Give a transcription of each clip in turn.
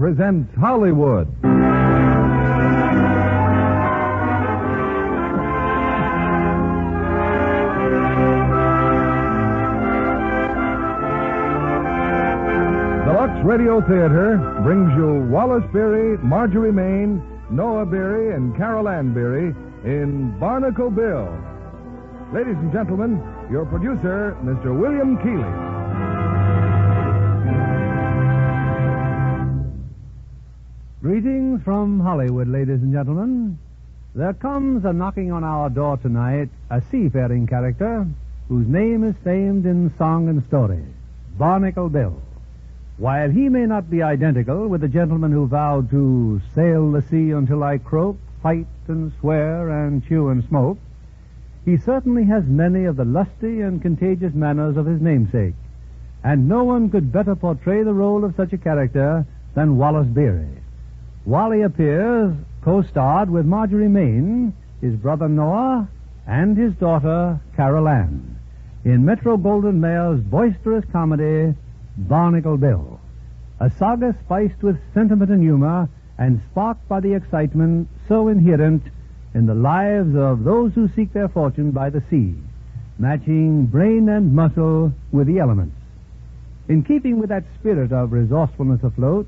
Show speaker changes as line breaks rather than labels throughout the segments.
presents Hollywood. The Lux Radio Theater brings you Wallace Beery, Marjorie Main, Noah Beery, and Carol Ann Beery in Barnacle Bill. Ladies and gentlemen, your producer, Mr. William Keeley.
Greetings from Hollywood, ladies and gentlemen. There comes a knocking on our door tonight, a seafaring character whose name is famed in song and story, Barnacle Bill. While he may not be identical with the gentleman who vowed to sail the sea until I croak, fight and swear and chew and smoke, he certainly has many of the lusty and contagious manners of his namesake, and no one could better portray the role of such a character than Wallace Beery. Wally appears co-starred with Marjorie Main, his brother Noah, and his daughter Carol Ann in Metro-Goldwyn-Mayer's boisterous comedy, Barnacle Bill, a saga spiced with sentiment and humor and sparked by the excitement so inherent in the lives of those who seek their fortune by the sea, matching brain and muscle with the elements. In keeping with that spirit of resourcefulness afloat,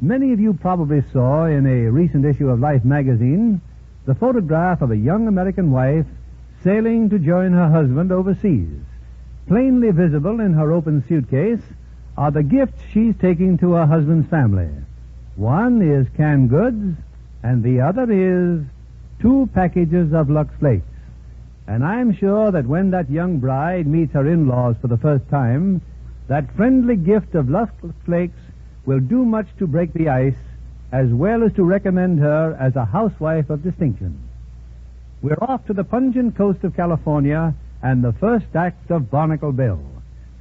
many of you probably saw in a recent issue of Life magazine the photograph of a young American wife sailing to join her husband overseas. Plainly visible in her open suitcase are the gifts she's taking to her husband's family. One is canned goods, and the other is 2 packages of Lux Flakes. And I'm sure that when that young bride meets her in-laws for the first time, that friendly gift of Lux Flakes will do much to break the ice, as well as to recommend her as a housewife of distinction. We're off to the pungent coast of California and the first act of Barnacle Bill,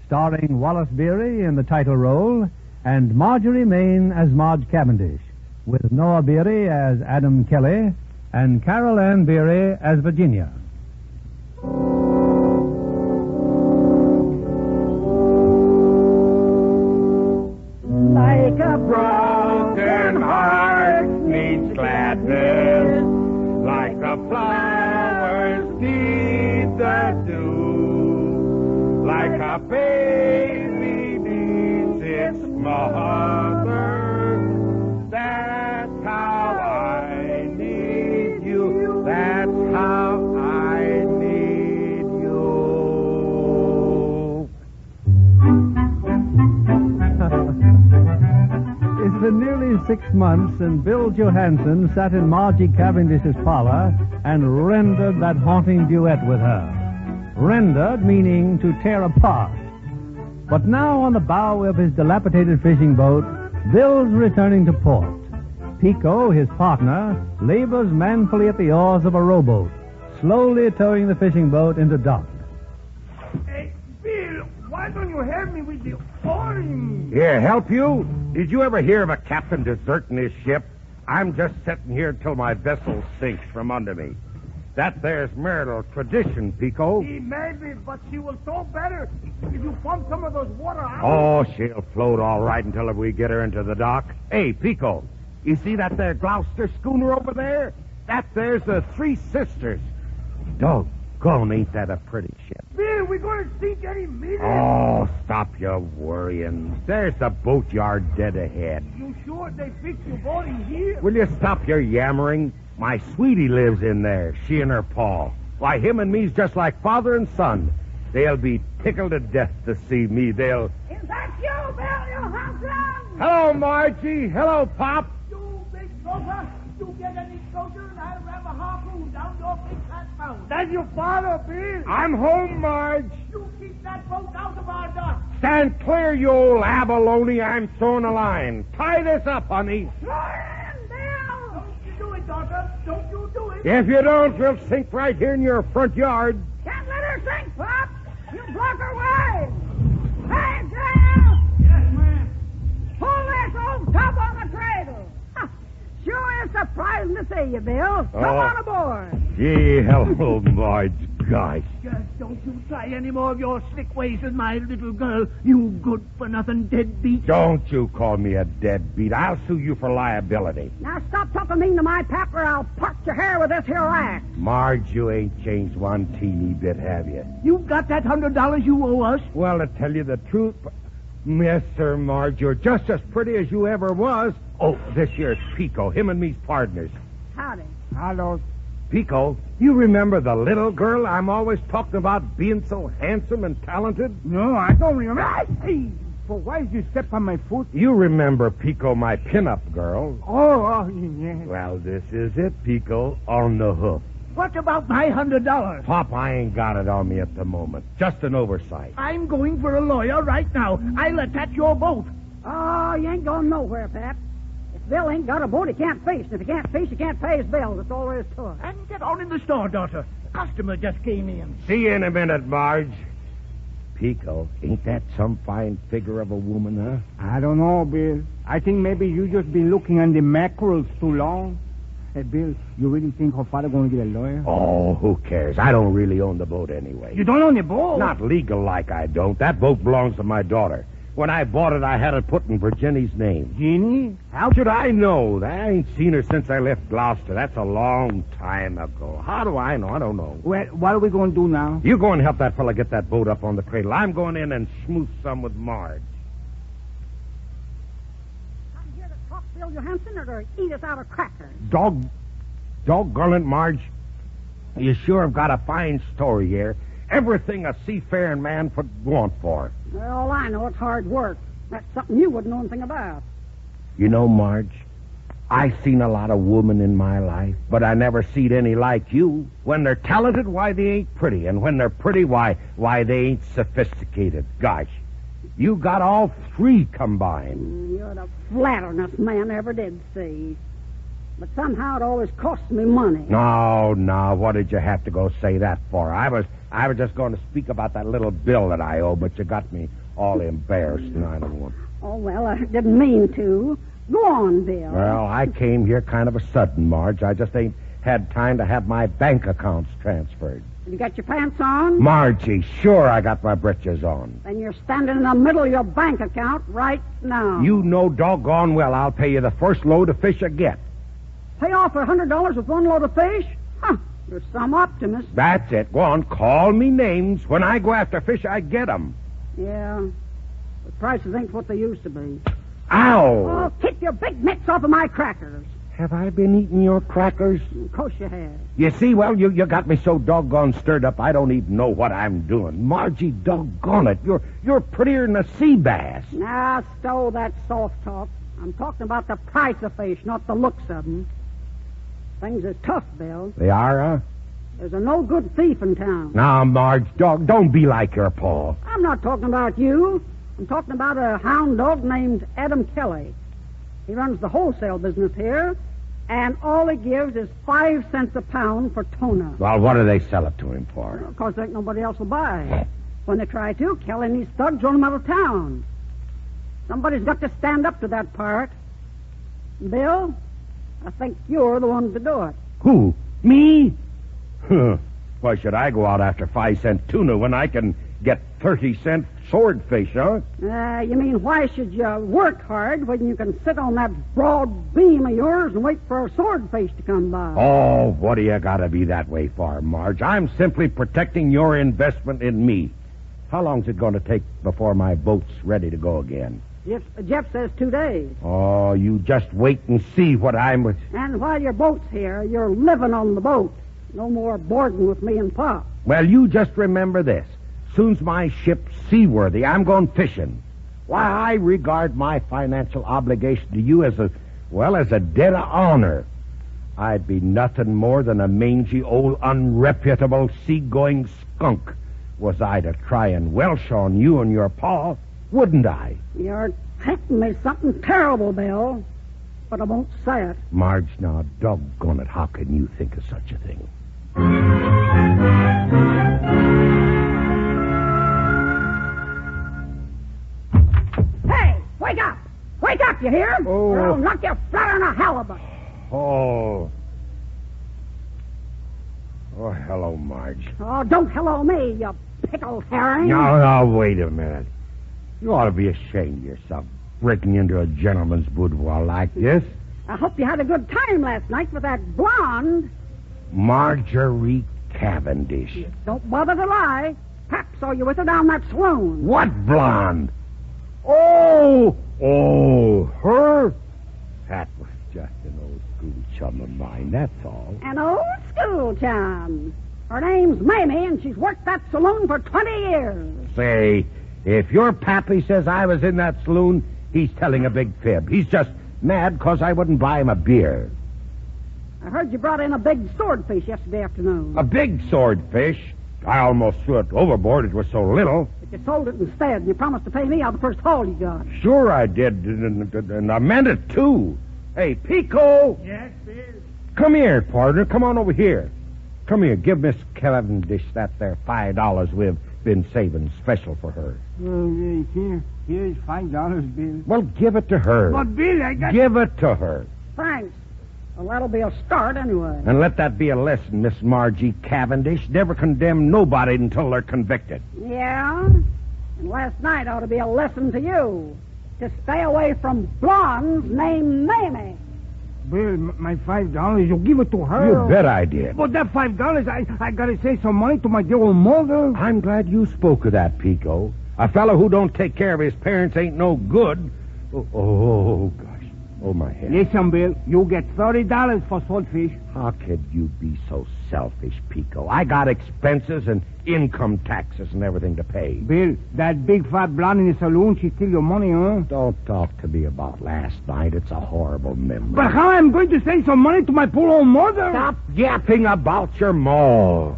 starring Wallace Beery in the title role and Marjorie Main as Marge Cavendish, with Noah Beery as Adam Kelly and Carol Ann Beery as Virginia.
Like a broken heart needs gladness, like the flowers need the dew, like a baby needs its mother. That's how I need you. That's how I need you.
It's been nearly 6 months, and Bill Johansson sat in Margie Cavendish's parlor and rendered that haunting duet with her. Rendered, meaning to tear apart. But now on the bow of his dilapidated fishing boat, Bill's returning to port. Pico, his partner, labors manfully at the oars of a rowboat, slowly towing the fishing boat into dock.
Hey, Bill, why don't you help me with the oaring?
Here, help you? Did you ever hear of a captain deserting his ship? I'm just sitting here till my vessel sinks from under me. That there's marital tradition, Pico.
She may be, but she will tow better if you pump some of those water out.
Oh, she'll float all right until we get her into the dock. Hey, Pico, you see that there Gloucester schooner over there? That there's the Three Sisters. Doggone, ain't that a pretty ship?
Bill, we're going to sink any minute.
Oh, stop your worrying. There's the boatyard dead ahead.
You sure they fixed your boat in here?
Will you stop your yammering? My sweetie lives in there, she and her pa. Why, him and me's just like father and son. They'll be tickled to death to see me.
Is that you, Bill, you hustler?
Hello, Margie. Hello, Pop.
You big closer. You get any closer and I'll ram a harpoon down your big fat mouth. That's your father, Bill.
I'm home, Marge.
You keep that boat out of our dock.
Stand clear, you old abalone. I'm throwing a line. Tie this up, honey.
Daughter, don't you do it.
If you don't, we'll sink right here in your front yard.
Can't let her sink, Pop. You block her way. Hey, Dale!
Yes, ma'am.
Pull this old tub on the cradle. Sure is surprising to see you, Bill. Come on aboard.
Gee, hello, Marge. Gosh.
Just don't you try any more of your slick ways with my little girl, you good-for-nothing deadbeat.
Don't you call me a deadbeat. I'll sue you for liability.
Now stop talking mean to my pap, or I'll part your hair with this here axe.
Marge, you ain't changed one teeny bit, have you?
You got that $100 you owe us?
Well, to tell you the truth, yes, sir, Marge, you're just as pretty as you ever was. Oh, this here's Pico. Him and me's partners.
Howdy.
Hello.
Pico, you remember the little girl I'm always talking about being so handsome and talented?
No, I don't remember. Hey, well, why did you step on my foot?
You remember Pico, my pinup girl.
Oh, yeah.
Well, this is it, Pico, on the hoof.
What about my $100?
Pop, I ain't got it on me at the moment. Just an oversight.
I'm going for a lawyer right now. I'll attach your boat.
Oh, you ain't going nowhere, pap. If Bill ain't got a boat, he can't fish. And if he can't fish, he can't pay his bills. That's all there is to it.
And get on in the store, daughter. A customer just came in.
See you in a minute, Marge. Pico, ain't that some fine figure of a woman, huh?
I don't know, Bill. I think maybe you just been looking on the mackerels too long. Hey, Bill, you really think her father going to get a lawyer?
Oh, who cares? I don't really own the boat anyway.
You don't own the boat?
Not legal like I don't. That boat belongs to my daughter. When I bought it, I had it put in Virginia's name.
Ginny?
How should I know? I ain't seen her since I left Gloucester. That's a long time ago. How do I know? I don't know.
Well, what are we going to do now?
You go and help that fella get that boat up on the cradle. I'm going in and smooth some with Marge.
I'm here to talk Bill Johansson or to eat us out of crackers.
Doggone it, Marge. You sure have got a fine story here. Everything a seafaring man would want for.
Well, all I know, it's hard work. That's something you wouldn't know anything about.
You know, Marge, I seen a lot of women in my life, but I never seen any like you. When they're talented, why, they ain't pretty. And when they're pretty, why, they ain't sophisticated. Gosh, you got all three combined.
You're the flatternest man I ever did see. But somehow it always costs me money.
No, what did you have to go say that for? I was just going to speak about that little bill that I owe, but you got me all embarrassed, and I don't want...
Oh, well, I didn't mean to. Go on, Bill.
Well, I came here kind of a sudden, Marge. I just ain't had time to have my bank accounts transferred.
You got your pants on?
Margie, sure I got my britches on.
Then you're standing in the middle of your bank account right now.
You know doggone well I'll pay you the first load of fish I get.
Pay off $100 with one load of fish? Huh, you're some optimist.
That's it. Go on, call me names. When I go after fish, I get 'em.
Yeah, the prices ain't what they used to be.
Ow!
Oh, keep your big mitts off of my crackers.
Have I been eating your crackers?
Of course you have.
You see, well, you got me so doggone stirred up, I don't even know what I'm doing. Margie, doggone it, you're prettier than a sea bass.
Now, stow that soft talk. I'm talking about the price of fish, not the looks of them. Things is tough, Bill.
They are, huh?
There's a no-good thief in town.
Now, Marge, don't be like your pa.
I'm not talking about you. I'm talking about a hound dog named Adam Kelly. He runs the wholesale business here, and all he gives is 5 cents a pound for tuna.
Well, what do they sell it to him for?
Of course, there ain't nobody else will buy. When they try to, Kelly and his thugs run him out of town. Somebody's got to stand up to that part. Bill, I think you're the one to do it.
Who? Me? Huh. Why should I go out after 5-cent tuna when I can get 30-cent swordfish, huh?
You mean, why should you work hard when you can sit on that broad beam of yours and wait for a swordfish to come by?
Oh, what do you gotta be that way for, Marge? I'm simply protecting your investment in me. How long's it going to take before my boat's ready to go again?
Jeff says 2 days.
Oh, you just wait and see what I'm with.
And while your boat's here, you're living on the boat. No more boarding with me and Pop.
Well, you just remember this. Soon's my ship's seaworthy, I'm going fishing. Why, I regard my financial obligation to you as a debt of honor. I'd be nothing more than a mangy, old, unreputable, seagoing skunk was I to try and welsh on you and your pa, wouldn't I?
You're taking me something terrible, Bill, but I won't say it.
Marge, now, doggone it, how can you think of such a thing?
Hey, wake up! Wake up, you hear?
Oh.
Or I'll knock you flat on a halibut.
Oh. Oh, hello, Marge.
Oh, don't hello me, you pickled herring.
No, wait a minute. You ought to be ashamed of yourself breaking into a gentleman's boudoir like this.
I hope you had a good time last night with that blonde.
Marjorie Cavendish.
Don't bother to lie. Pap saw you with her down that saloon.
What blonde? Oh, her? That was just an old school chum of mine, that's all.
An old school chum. Her name's Mamie, and she's worked that saloon for 20 years.
Say, if your pappy says I was in that saloon, he's telling a big fib. He's just mad 'cause I wouldn't buy him a beer.
I heard you brought in a big swordfish yesterday afternoon.
A big swordfish? I almost threw it overboard. It was so little.
But you sold it instead, and you promised to pay me out the first haul you got.
Sure I did, and I meant it, too. Hey, Pico!
Yes, Bill?
Come here, partner. Come on over here. Come here. Give Miss Cavendish that there $5 we've been saving special for her.
Here's $5, Bill.
Well, give it to her.
But, Bill, I got...
Give it to her.
Thanks. Well, that'll be a start anyway.
And let that be a lesson, Miss Margie Cavendish. Never condemn nobody until they're convicted.
Yeah? And last night ought to be a lesson to you. To stay away from blondes named Mamie.
Bill, my $5, you give it to her.
You bet I did.
But that $5, I gotta save some money to my dear old mother.
I'm glad you spoke of that, Pico. A fellow who don't take care of his parents ain't no good. Oh, gosh. Oh, my head.
Listen, Bill, you get $30 for swordfish.
How could you be so selfish, Pico? I got expenses and income taxes and everything to pay.
Bill, that big fat blonde in the saloon, she steal your money, huh?
Don't talk to me about last night. It's a horrible memory.
But how am I going to send some money to my poor old mother?
Stop yapping about your maw.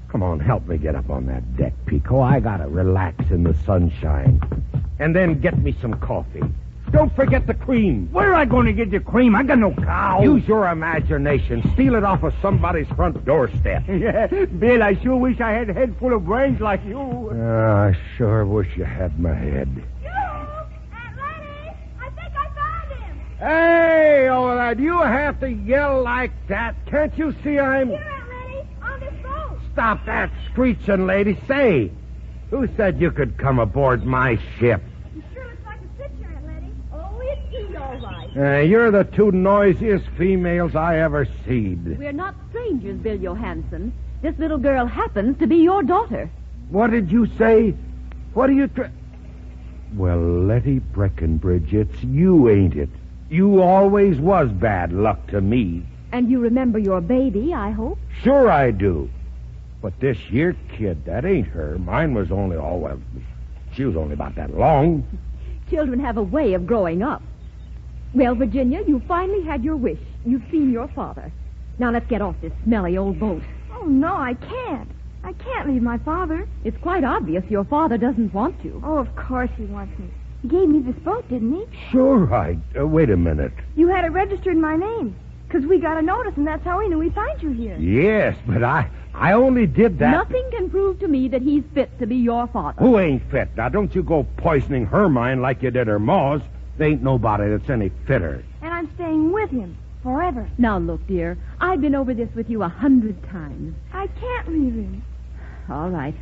Come on, help me get up on that deck, Pico. I gotta relax in the sunshine. And then get me some coffee. Don't forget the cream.
Where am I going to get the cream? I got no cow.
Use your imagination. Steal it off of somebody's front doorstep.
Yeah, Bill, I sure wish I had a head full of brains like you.
I sure wish you had my head.
Aunt Letty! I think I found him!
Hey, oh, do you have to yell like that? Can't you see I'm...
Here, Aunt Letty, on this boat!
Stop that screeching, lady. Say, who said you could come aboard my ship?
You sure looks like a picture, Aunt Letty. Oh, it's you, all right.
You're the two noisiest females I ever seed.
We're not strangers, Bill Johansson. This little girl happens to be your daughter.
What did you say? What are you Well, Letty Breckenbridge, it's you, ain't it? You always was bad luck to me.
And you remember your baby, I hope?
Sure I do. But this here kid, that ain't her. Mine was only, she was only about that long.
Children have a way of growing up. Well, Virginia, you finally had your wish. You've seen your father. Now let's get off this smelly old boat.
Oh, no, I can't. I can't leave my father.
It's quite obvious your father doesn't want to.
Oh, of course he wants me. He gave me this boat, didn't he?
Sure, wait a minute.
You had it registered in my name. Because we got a notice, and that's how we knew we'd find you here.
Yes, but I only did that...
Nothing can prove to me that he's fit to be your father.
Who ain't fit? Now, don't you go poisoning her mind like you did her ma's. There ain't nobody that's any fitter.
And I'm staying with him forever.
Now, look, dear, I've been over this with you 100 times.
I can't leave him.
All right.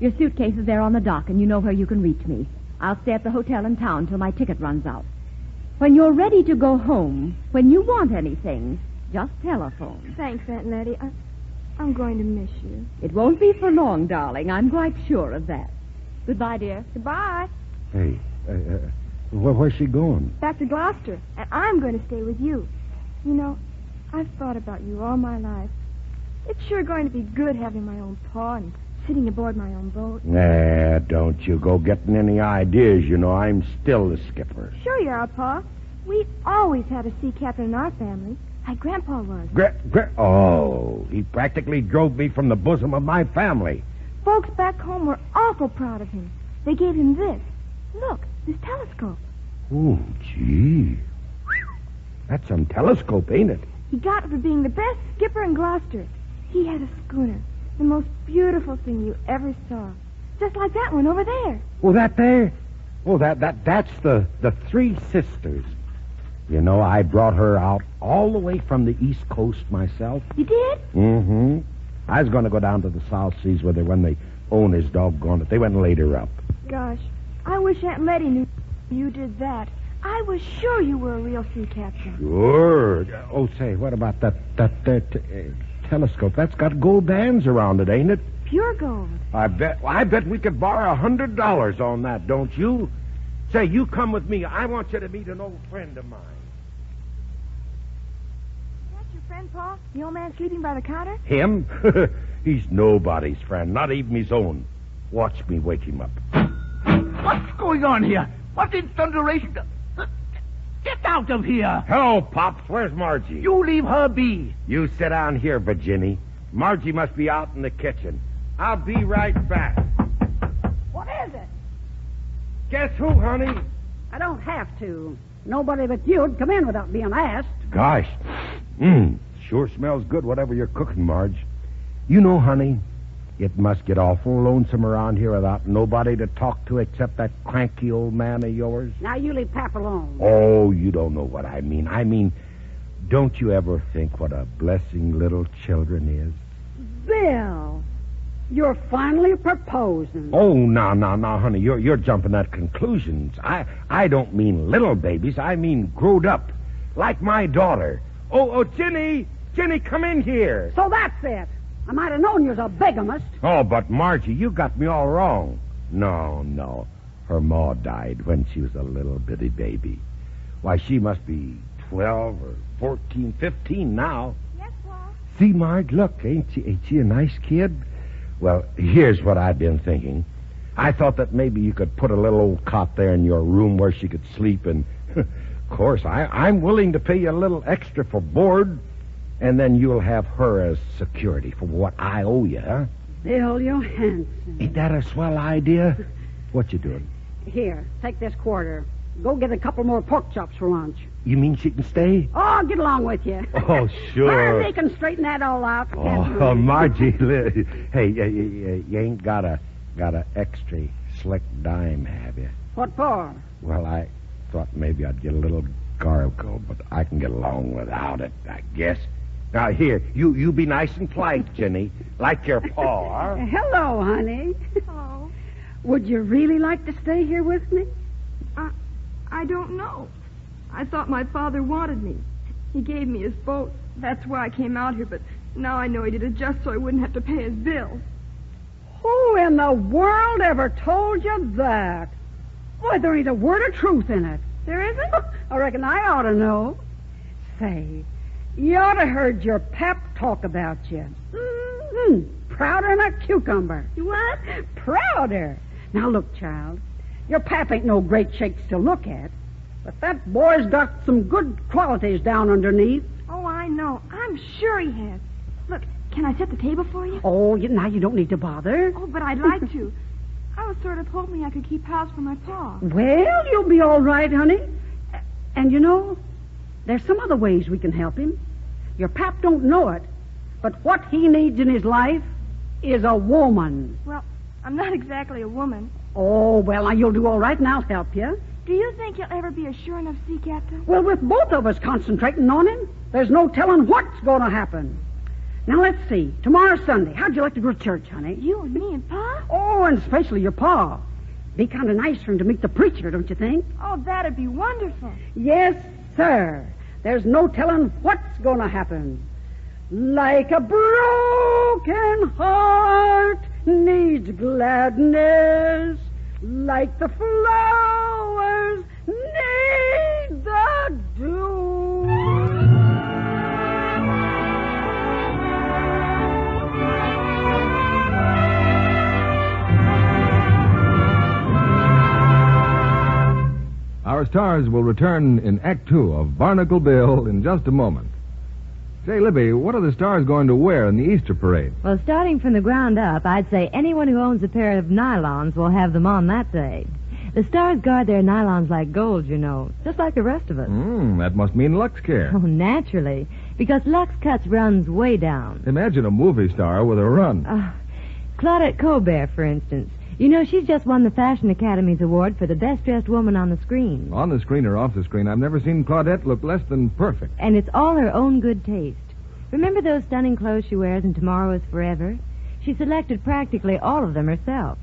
Your suitcase is there on the dock, and you know where you can reach me. I'll stay at the hotel in town till my ticket runs out. When you're ready to go home, when you want anything, just telephone.
Thanks, Aunt Letty. I'm going to miss you.
It won't be for long, darling. I'm quite sure of that. Goodbye, dear.
Goodbye.
Hey, where's she going?
Back to Gloucester, and I'm going to stay with you. You know, I've thought about you all my life. It's sure going to be good having my own pa and sitting aboard my own boat.
Nah, don't you go getting any ideas. You know, I'm still the skipper.
Sure you are, Pa. We always had a sea captain in our family. My grandpa was.
Oh, he practically drove me from the bosom of my family.
Folks back home were awful proud of him. They gave him this. Look, this telescope.
Oh, gee. That's some telescope, ain't it?
He got it for being the best skipper in Gloucester. He had a schooner. The most beautiful thing you ever saw. Just like that one over there.
Oh, that there? Oh, that's the Three Sisters. You know, I brought her out all the way from the East Coast myself.
You did?
Mm-hmm. I was going to go down to the South Seas with her when the owner's doggone it. They went and laid her up.
Gosh, I wish Aunt Letty knew you did that. I was sure you were a real sea captain.
Sure. Oh, say, what about that telescope? That's got gold bands around it, ain't it?
Pure gold.
I bet we could borrow $100 on that, don't you? Say, you come with me. I want you to meet an old friend of mine.
That's your friend, Pa? The old man sleeping by the counter?
Him? He's nobody's friend, not even his own. Watch me wake him up.
What's going on here? What in thunderation? Get out of here!
Hello, Pops. Where's Margie?
You leave her be.
You sit down here, Virginie. Margie must be out in the kitchen. I'll be right back.
What is it?
Guess who, honey?
I don't have to. Nobody but you'd come in without being asked.
Gosh. Sure smells good, whatever you're cooking, Marge. You know, honey, it must get awful lonesome around here without nobody to talk to except that cranky old man of yours.
Now you leave Pap alone.
Oh, you don't know what I mean. I mean, don't you ever think what a blessing little children is?
Bill, you're finally proposing.
Oh, no, honey. You're jumping at conclusions. I don't mean little babies. I mean growed up. Like my daughter. Oh, Ginny, come in here.
So that's it. I might have known you was a bigamist.
Oh, but Margie, you got me all wrong. No. Her ma died when she was a little bitty baby. Why, she must be 12 or 14, 15 now.
Yes, Pa.
See, Marge, look, ain't she a nice kid? Well, here's what I've been thinking. I thought that maybe you could put a little old cot there in your room where she could sleep, and of course, I'm willing to pay you a little extra for board, and then you'll have her as security for what I owe you, huh?
Bill Johansson.
Ain't that a swell idea? What you doing?
Here, take this quarter. Go get a couple more pork chops for lunch.
You mean she can stay?
Oh, get along with you.
Oh, sure.
Margie can straighten that all out.
Oh, Margie, hey, you ain't got a extra slick dime, have you?
What for?
Well, I thought maybe I'd get a little gargle, but I can get along without it, I guess. Now, here, you be nice and polite, Jenny, like your pa, huh?
Hello, honey.
Oh.
Would you really like to stay here with me?
I don't know. I thought my father wanted me. He gave me his boat. That's why I came out here, but now I know he did it just so I wouldn't have to pay his bills.
Who in the world ever told you that? Why, there ain't a word of truth in it.
There isn't?
I reckon I ought to know. Say, you ought to heard your pap talk about you. Prouder than a cucumber.
What?
Prouder. Now, look, child. Your pap ain't no great shakes to look at, but that boy's got some good qualities down underneath.
Oh, I know. I'm sure he has. Look, can I set the table for you?
Oh, now you don't need to bother.
Oh, but I'd like to. I was sort of hoping I could keep house for my pa.
Well, you'll be all right, honey. And you know, there's some other ways we can help him. Your pap don't know it, but what he needs in his life is a woman.
Well, I'm not exactly a woman.
Oh, well, now you'll do all right, and I'll help you.
Do you think you'll ever be a sure enough sea captain?
Well, with both of us concentrating on him, there's no telling what's going to happen. Now, let's see. Tomorrow's Sunday. How'd you like to go to church, honey?
You and me and Pa?
Oh, and especially your pa. Be kind of nice for him to meet the preacher, don't you think?
Oh, that'd be wonderful.
Yes, sir. There's no telling what's going to happen. Like a broken heart needs gladness, like the flowers need the dew.
Our stars will return in Act Two of Barnacle Bill in just a moment. Say, Libby, what are the stars going to wear in the Easter parade?
Well, starting from the ground up, I'd say anyone who owns a pair of nylons will have them on that day. The stars guard their nylons like gold, you know, just like the rest of us.
That must mean Lux Care.
Oh, naturally, because Lux Cuts runs way down.
Imagine a movie star with a run.
Claudette Colbert, for instance. You know, she's just won the Fashion Academy's award for the best-dressed woman on the screen.
On the screen or off the screen, I've never seen Claudette look less than perfect.
And it's all her own good taste. Remember those stunning clothes she wears in Tomorrow is Forever? She selected practically all of them herself.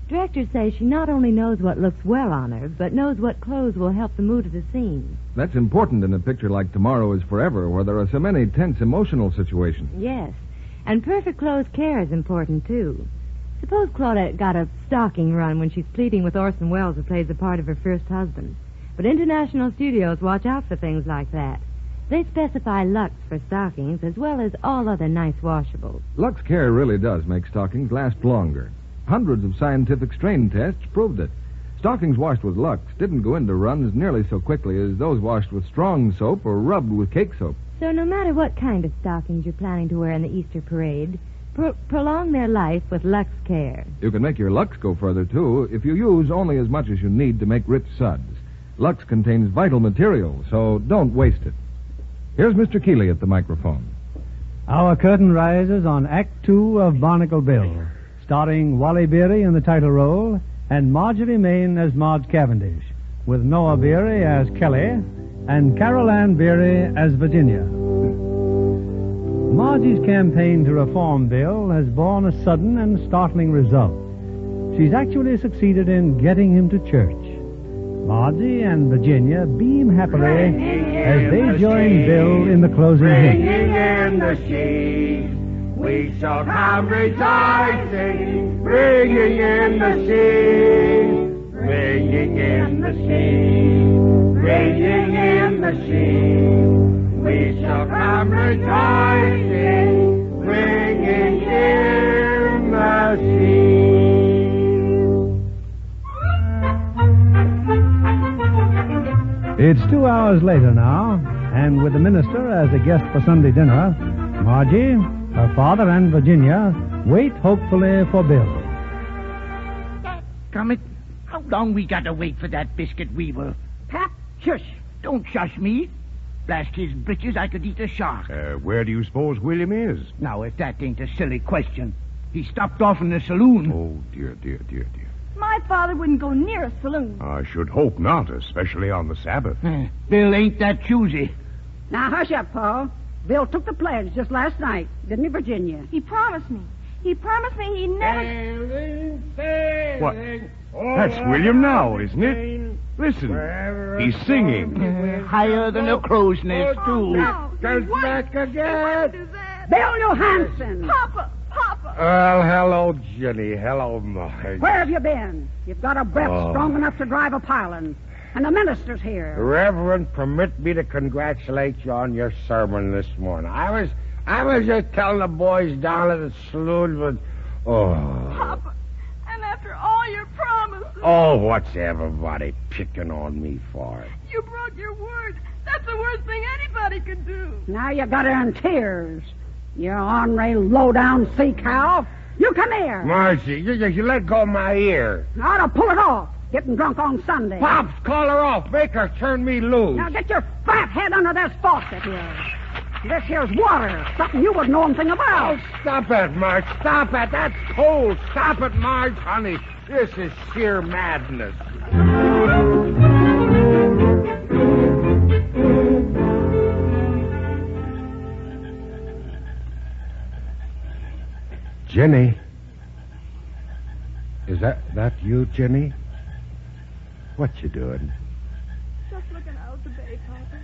Directors say she not only knows what looks well on her, but knows what clothes will help the mood of the scene.
That's important in a picture like Tomorrow is Forever, where there are so many tense emotional situations.
Yes, and perfect clothes care is important, too. Suppose Claudette got a stocking run when she's pleading with Orson Welles, who plays the part of her first husband. But international studios watch out for things like that. They specify Lux for stockings as well as all other nice washables.
Lux Care really does make stockings last longer. Hundreds of scientific strain tests proved it. Stockings washed with Lux didn't go into runs nearly so quickly as those washed with strong soap or rubbed with cake soap.
So no matter what kind of stockings you're planning to wear in the Easter parade, prolong their life with Lux Care.
You can make your Lux go further, too, if you use only as much as you need to make rich suds. Lux contains vital material, so don't waste it. Here's Mr. Keeley at the microphone.
Our curtain rises on Act 2 of Barnacle Bill, starring Wallace Beery in the title role and Marjorie Main as Maud Cavendish, with Noah Beery as Kelly and Carol Ann Beery as Virginia. Margie's campaign to reform Bill has borne a sudden and startling result. She's actually succeeded in getting him to church. Margie and Virginia beam happily as they join Bill in the closing hymn.
Ringing in the sheaves, we shall come rejoicing. Ringing in the sheaves, ringing in the sheaves, ringing in the sheaves, we shall come rejoicing. Ringing in the sheaves.
It's 2 hours later now, and with the minister as a guest for Sunday dinner, Margie, her father, and Virginia wait hopefully for Bill.
Comet, how long we got to wait for that biscuit weevil?
Pap, shush.
Don't shush me. Blast his britches, I could eat a shark.
Where do you suppose William is?
Now, if that ain't a silly question. He stopped off in the saloon.
Oh, dear.
My father wouldn't go near a saloon.
I should hope not, especially on the Sabbath.
Bill ain't that choosy.
Now, hush up, Paul. Bill took the pledge just last night, didn't he, Virginia?
He promised me. He promised me he'd never...
What? That's William now, isn't it? Listen, he's singing.
Higher than a crow's nest, too.
No,
Goes
he won't.
back
He
again.
won't do that.
Bill Johansson!
Papa!
Well, hello, Jenny. Hello, Marge.
Where have you been? You've got a breath
Oh.
strong enough to drive a pylon. And the minister's here.
Reverend, permit me to congratulate you on your sermon this morning. I was just telling the boys down at the saloon, but...
Papa, and after all your promises,
Oh, what's everybody picking on me for?
you broke your word. That's the worst thing anybody could do.
Now you got her in tears. You ornery, low-down sea cow. You come here.
Marcy, you let go of my ear.
I ought to pull it off. Getting drunk on Sunday.
Pops, call her off. Make her turn me loose.
Now get your fat head under this faucet here. This here's water. Something you wouldn't know anything about.
Oh, stop it, Marge. Stop it. That's cold. Stop it, Marge, honey. This is sheer madness. Jenny. Is that you, Jenny? What you doing?
Just looking out the bay, Papa.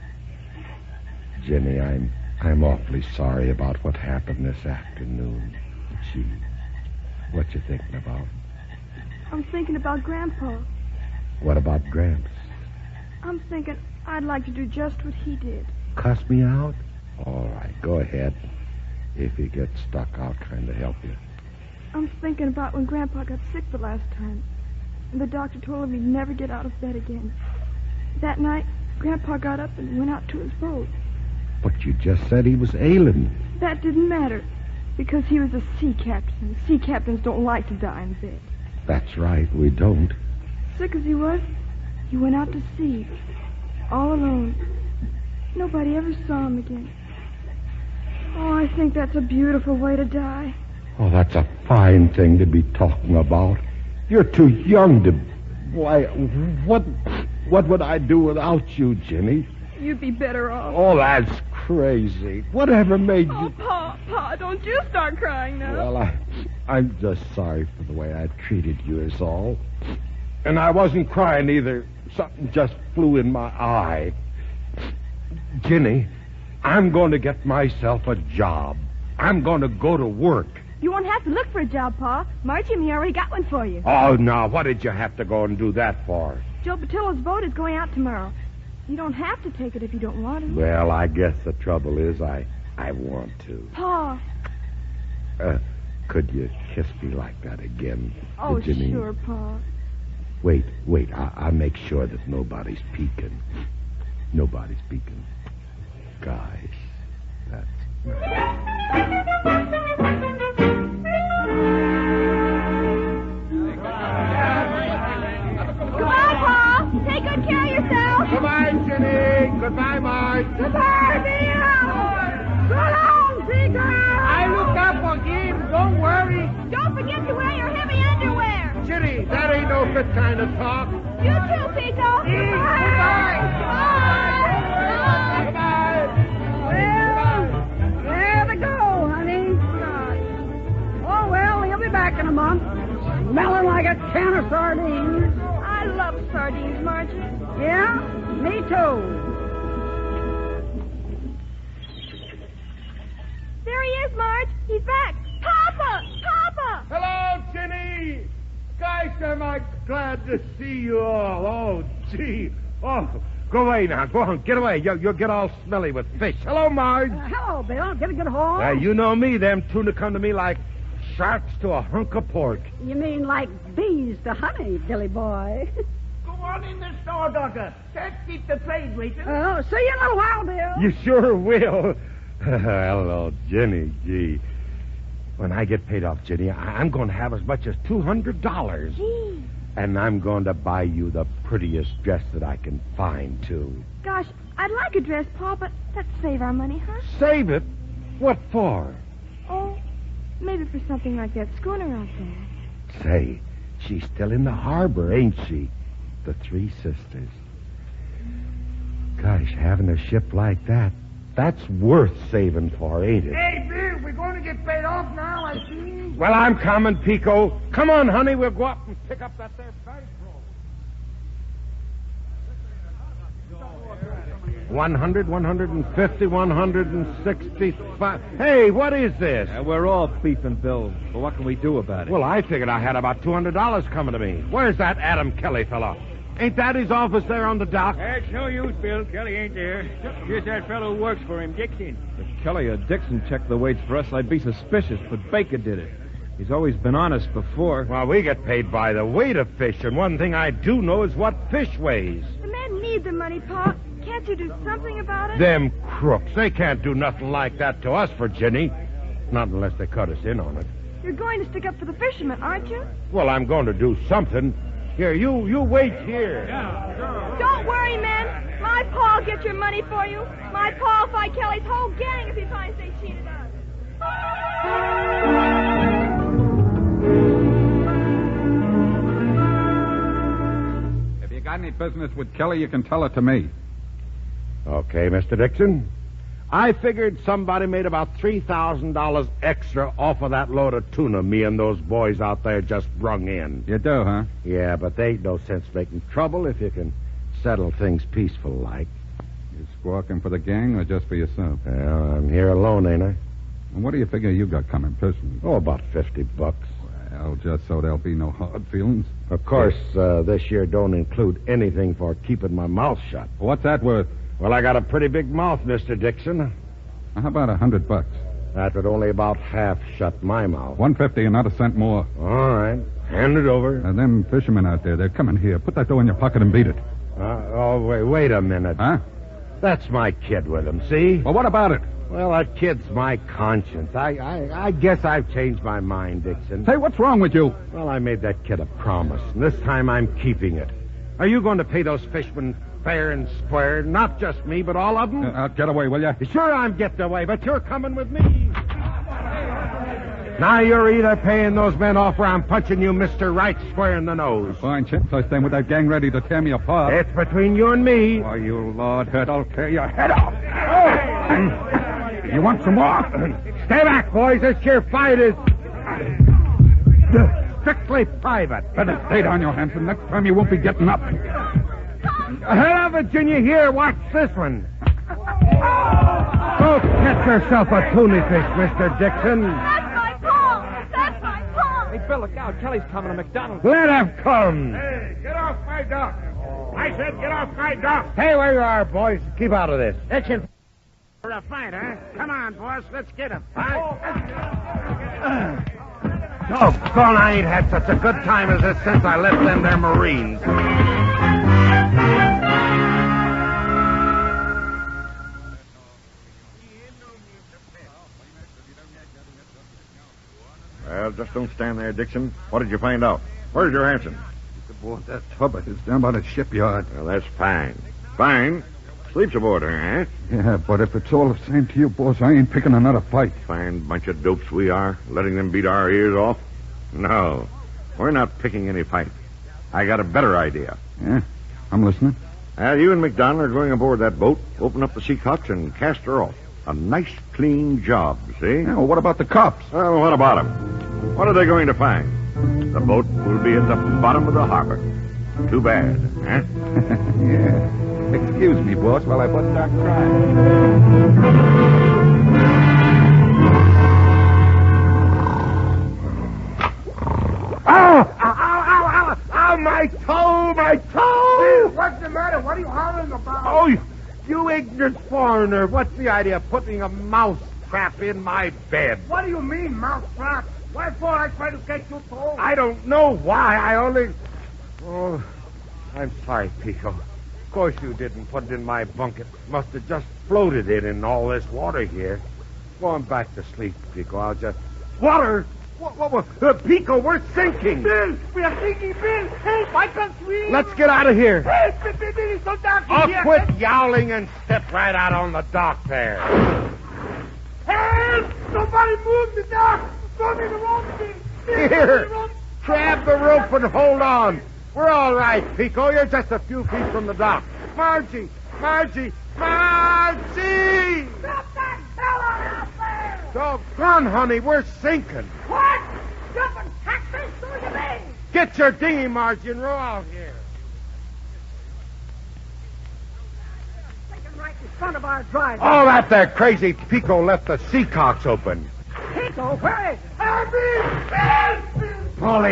Jenny, I'm awfully sorry about what happened this afternoon. Gee, what you thinking about?
I'm thinking about Grandpa.
What about Gramps?
I'm thinking I'd like to do just what he did.
Cuss me out? All right, go ahead. If you get stuck, I'll kind of help you.
I'm thinking about when Grandpa got sick the last time, and the doctor told him he'd never get out of bed again. That night, Grandpa got up and went out to his boat.
But you just said he was ailing.
That didn't matter, because he was a sea captain. Sea captains don't like to die in bed.
That's right, we don't.
Sick as he was, he went out to sea, all alone. Nobody ever saw him again. Oh, I think that's a beautiful way to die.
Oh, that's a fine thing to be talking about. You're too young to... Why, what would I do without you, Jenny?
You'd be better off.
Oh, that's crazy. Whatever made
Oh,
you...
Pa, don't you start crying now.
Well, I'm just sorry for the way I treated you is all. And I wasn't crying either. Something just flew in my eye. Ginny, I'm going to get myself a job. I'm going to go to work.
You won't have to look for a job, Pa. Margie and me already got one for you.
Oh, now, what did you have to go and do that for?
Joe Patillo's boat is going out tomorrow. You don't have to take it if you don't want to.
Well, I guess the trouble is I want to.
Pa.
Could you kiss me like that again?
Oh,
Ginny?
sure, Pa.
Wait. I'll make sure that nobody's peeking. Nobody's peeking. Guys, that's...
Goodbye, Pa. Take good care of yourself.
Goodbye, Ginny. Goodbye, Marge.
Goodbye, Bill. So long, Peter.
I look up for him. Don't worry.
Don't forget to wear your heavy underwear.
Ginny, that ain't no fit kind of talk.
You too, Pico.
Goodbye.
Well, there they go, honey. Oh, well, he'll be back in a month. Smelling like a can of sardines.
I love sardines, Margie.
Yeah, me too.
There he is, Marge. He's back. Papa!
Hello, Ginny. Gosh, am I glad to see you all. Oh, gee. Oh, go away now. Go on, get away. You'll get all smelly with fish. Hello, Marge.
Hello, Bill. Get a good haul?
You know me. Them tuna come to me like sharks to a hunk of pork.
You mean like bees to honey, Billy boy?
Go on in the store, Doctor. Can't keep the trade waiting.
Oh, see you in a little while, Bill.
You sure will. Hello, Ginny. Gee. When I get paid off, Ginny, I'm going to have as much as $200.
Gee.
And I'm going to buy you the prettiest dress that I can find, too.
Gosh, I'd like a dress, Pa, but let's save our money, huh?
Save it? What for?
Oh, maybe for something like that schooner out there.
Say, she's still in the harbor, ain't she? The Three Sisters. Gosh, having a ship like that's worth saving for, ain't it?
Hey, Bill, we're going to get paid off now, I see.
Well, I'm coming, Pico. Come on, honey, we'll go up and pick up that there bankroll. 100, 150, 165. Hey, what is this?
We're all beefing bills, but what can we do about it?
Well, I figured I had about $200 coming to me. Where's that Adam Kelly fellow? Ain't that his office there on the dock?
That's no use, Bill. Kelly ain't there. Just that fellow who works for him, Dixon.
If Kelly or Dixon checked the weights for us, I'd be suspicious, but Baker did it. He's always been honest before.
Well, we get paid by the weight of fish, and one thing I do know is what fish weighs.
The men need the money, Pa. Can't you do something about it?
Them crooks, they can't do nothing like that to us, Virginie. Not unless they cut us in on it.
You're going to stick up for the fishermen, aren't you?
Well, I'm going to do something. Here, you wait here.
Don't worry, men. My Pa'll get your money for you. My Pa'll fight Kelly's whole gang if he finds they cheated us.
If you got any business with Kelly, you can tell it to me.
Okay, Mr. Dixon. I figured somebody made about $3,000 extra off of that load of tuna me and those boys out there just brung in.
You do, huh?
Yeah, but they ain't no sense making trouble if you can settle things peaceful like.
You squawking for the gang or just for yourself?
Well, I'm here alone, ain't I?
And what do you figure you got coming personally?
Oh, about $50.
Well, just so there'll be no hard feelings.
Of course, this year don't include anything for keeping my mouth shut.
What's that worth?
Well, I got a pretty big mouth, Mr. Dixon.
How about $100?
That would only about half shut my mouth.
$150 and not a cent more.
All right. Hand it over.
And them fishermen out there, they're coming here. Put that dough in your pocket and beat it.
Wait a minute.
Huh?
That's my kid with him, see?
Well, what about it?
Well, that kid's my conscience. I guess I've changed my mind, Dixon.
Say, what's wrong with you?
Well, I made that kid a promise, and this time I'm keeping it. Are you going to pay those fishermen fair and square? Not just me, but all of them?
Get away, will you?
Sure, I'm getting away, but you're coming with me. Now you're either paying those men off or I'm punching you, Mr. Right, square in the nose.
Fine, Chips. I stand with that gang ready to tear me apart.
It's between you and me.
Why, you lord head, I'll tear your head off. You want some more?
Stay back, boys. This here fight is strictly private.
Better stay down, Johansson. Next time you won't be getting up.
Hello, Virginia. Here, watch this one. Go catch yourself a tuna fish, Mr. Dixon.
That's my palm! That's my palm!
Hey, Bill, look out. Kelly's coming to McDonald's.
Let him come.
Hey, get off my dock. I said get off my dock.
Stay where you are, boys. Keep out of this.
Dixon. For a fight, huh? Come on, boss. Let's get him.
Doggone, I ain't had such a good time as this since I left them there Marines.
Well, just don't stand there, Dixon. What did you find out? Where's your Hanson?
Aboard that tub. It's down by the shipyard.
Well, that's fine. Fine. Sleeps aboard her, huh?
Yeah, but if it's all the same to you, boss, I ain't picking another fight.
Fine bunch of dopes we are, letting them beat our ears off. No, we're not picking any fight. I got a better idea.
Yeah, I'm listening.
You and McDonald are going aboard that boat, open up the sea cocks, and cast her off. A nice, clean job, see?
Yeah, well, what about the cops?
Well, what about them? What are they going to find? The boat will be at the bottom of the harbor. Too bad, huh?
Yeah. Excuse me, boss, while I bust out crying.
Oh, my toe, my toe!
What's the matter? What are you hollering about?
Oh, you ignorant foreigner. What's the idea of putting a mouse trap in my bed?
What do you mean, mousetrap? Why for I try to get you told?
I don't know why. I only... Oh, I'm sorry, Pico. Of course you didn't put it in my bunk. It must have just floated in all this water here. Going back to sleep, Pico. I'll just... Water? What? Pico, we're sinking.
Bill, we are sinking, Bill. Help, I can't swim.
Let's get out of here.
Help, Bill, so dark in here.
Quit yowling and step right out on the dock there.
Help! Somebody move the dock. Throw me the rope, Bill.
Here, grab the rope and hold on. We're all right, Pico. You're just a few feet from the dock. Margie!
Stop that fella out there!
Doggone, honey, we're sinking.
What? Jumping taxis? So you mean?
Get your dinghy, Margie, and row out here.
Sinking right in front of our drive.
Oh, that there crazy Pico left the sea cocks open.
Pico, where is
Pull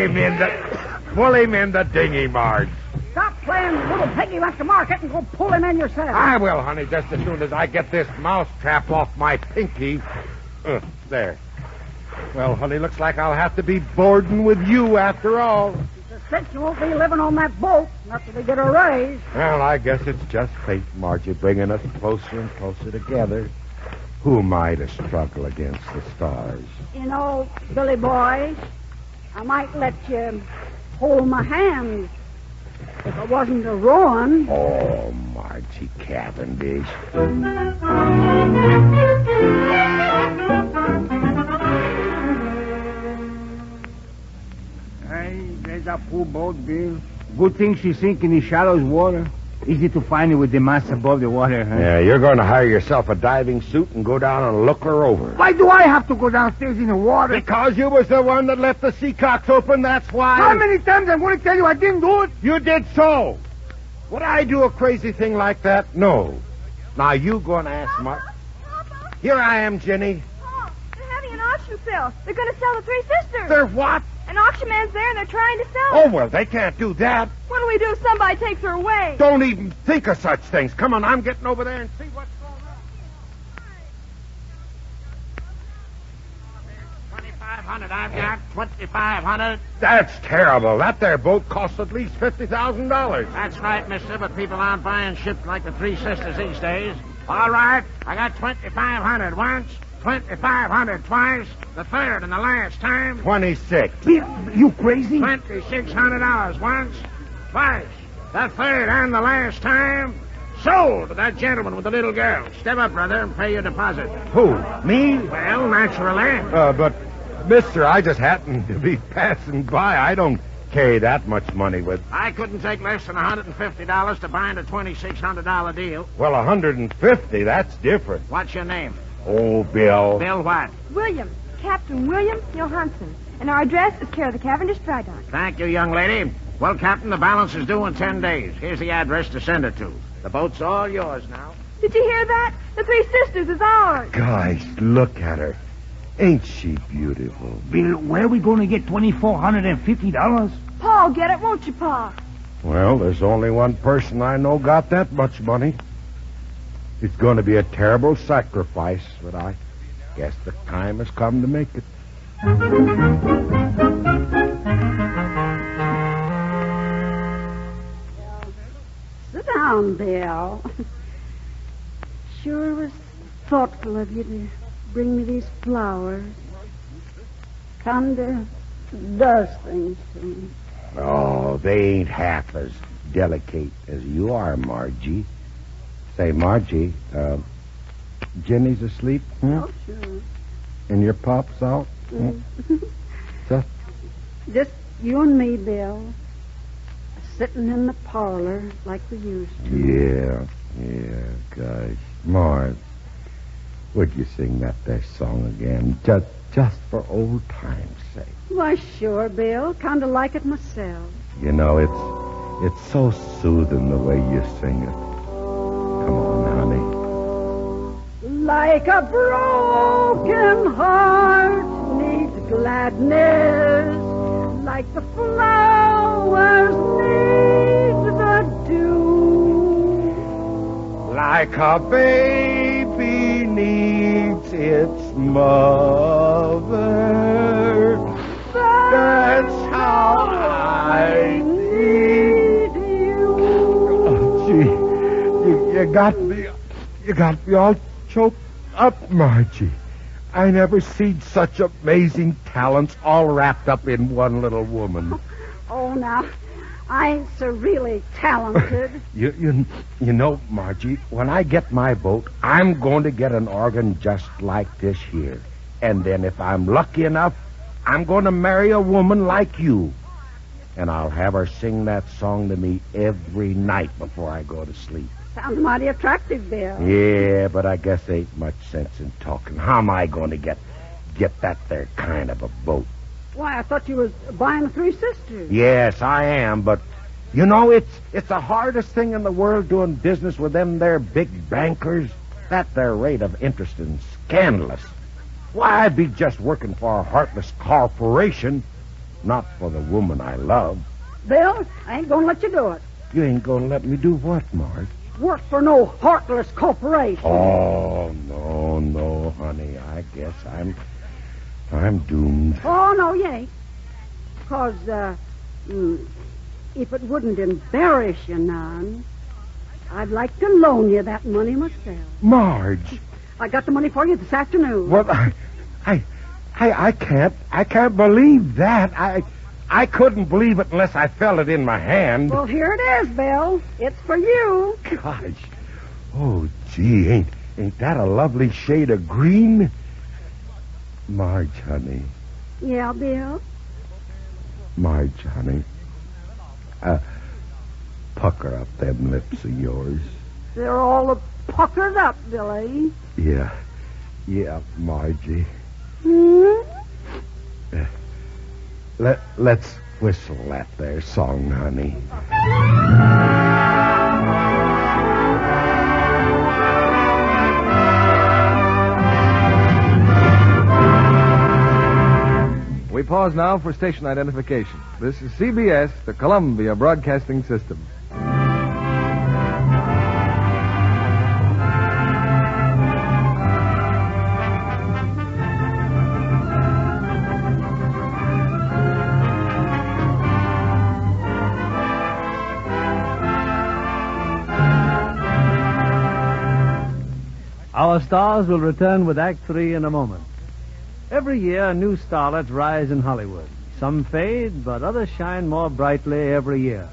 him in the dinghy, Marge.
Stop playing little piggy like the market and go pull him in yourself.
I will, honey, just as soon as I get this mouse trap off my pinky. There. Well, honey, looks like I'll have to be boarding with you after all.
Since you won't be living on that boat after we get a raise.
Well, I guess it's just fate, Margie, bringing us closer and closer together. Who am I to struggle against the stars?
You know, Billy boy, I might let you hold my hand if it wasn't a rowing.
Oh, Margie Cavendish.
Hey, there's a poor boat, Bill. Good thing she sink in the shallows water. Easy to find it with the mass above the water, huh?
Yeah, you're going to hire yourself a diving suit and go down and look her over.
Why do I have to go downstairs in the water?
Because you was the one that left the sea cocks open, that's why.
How many times I'm going to tell you I didn't do it?
You did so. Would I do a crazy thing like that? No. Now, you going to ask Mark.
Papa.
Here I am, Jenny.
Oh, they're having an auction sale. They're going to sell the Three Sisters.
They're what?
An auction man's there and they're trying to sell
Oh,
her.
well, they can't do that.
What do we do if somebody takes her away?
Don't even think of such things. Come on, I'm getting over there and see what's going on.
2,500, I've got 2,500.
That's terrible. That there boat costs at least $50,000.
That's right, mister, but people aren't buying ships like the Three Sisters these days. All right, I got 2,500 once, 2,500 twice, the third and the last time.
26.
You crazy?
$2,600 once, twice, the third and the last time. Sold to that gentleman with the little girl. Step up, brother, and pay your deposit.
Who? Me?
Well, naturally.
But Mister, I just happened to be passing by. I don't carry that much money with.
I couldn't take less than $150 to bind a $2,600 deal.
Well, 150, that's different.
What's your name?
Oh, Bill.
Bill what?
William. Captain William Johansson. And our address is care of the Cavendish Dry Dock.
Thank you, young lady. Well, Captain, the balance is due in 10 days. Here's the address to send it to. The boat's all yours now.
Did you hear that? The Three Sisters is ours.
Gosh, look at her. Ain't she beautiful?
Bill, where are we going to get $2,450?
Paul, get it, won't you, Pa?
Well, there's only one person I know got that much money. It's going to be a terrible sacrifice, but I guess the time has come to make it.
Sit down, Bill. Sure was thoughtful of you to bring me these flowers. Kinda does things to me.
Oh, they ain't half as delicate as you are, Margie. Say, Margie, Jenny's asleep?
Oh, sure.
And your pop's out?
Just you and me, Bill. Sitting in the parlor like we used to.
Yeah, gosh. Marge, would you sing that there song again? Just for old time's sake.
Why, sure, Bill. Kind of like it myself.
You know, it's so soothing the way you sing it. Come on, honey.
Like a broken heart needs gladness, like the flowers need the dew.
Like a baby needs its mother. That's how I need you. Oh, gee, you got me all choked up, Margie. I never seen such amazing talents all wrapped up in one little woman.
Oh, now, I ain't so really talented.
You know, Margie, when I get my boat, I'm going to get an organ just like this here. And then if I'm lucky enough, I'm going to marry a woman like you. And I'll have her sing that song to me every night before I go to sleep.
Sounds mighty attractive, Bill.
Yeah, but I guess there ain't much sense in talking. How am I going to get that there kind of a boat?
Why, I thought you was buying the Three Sisters.
Yes, I am, but you know, it's the hardest thing in the world doing business with them there big bankers. That their rate of interest is scandalous. Why, I'd be just working for a heartless corporation, not for the woman I love.
Bill, I ain't gonna let you do it.
You ain't gonna let me do what, Marge?
Work for no heartless corporation.
Oh, no, honey. I guess I'm doomed.
Oh, no, you ain't. Because, if it wouldn't embarrass you none, I'd like to loan you that money myself.
Marge.
I got the money for you this afternoon.
Well, I can't believe that. I couldn't believe it unless I felt it in my hand.
Well, here it is, Bill. It's for you.
Gosh. Oh, gee, ain't that a lovely shade of green? Marge, honey.
Yeah, Bill?
Marge, honey. Pucker up them lips of yours.
They're all puckered up, Billy.
Yeah, Margie. Let's whistle that there song, honey.
We pause now for station identification. This is CBS, the Columbia Broadcasting System.
Our stars will return with Act 3 in a moment. Every year, new starlets rise in Hollywood. Some fade, but others shine more brightly every year.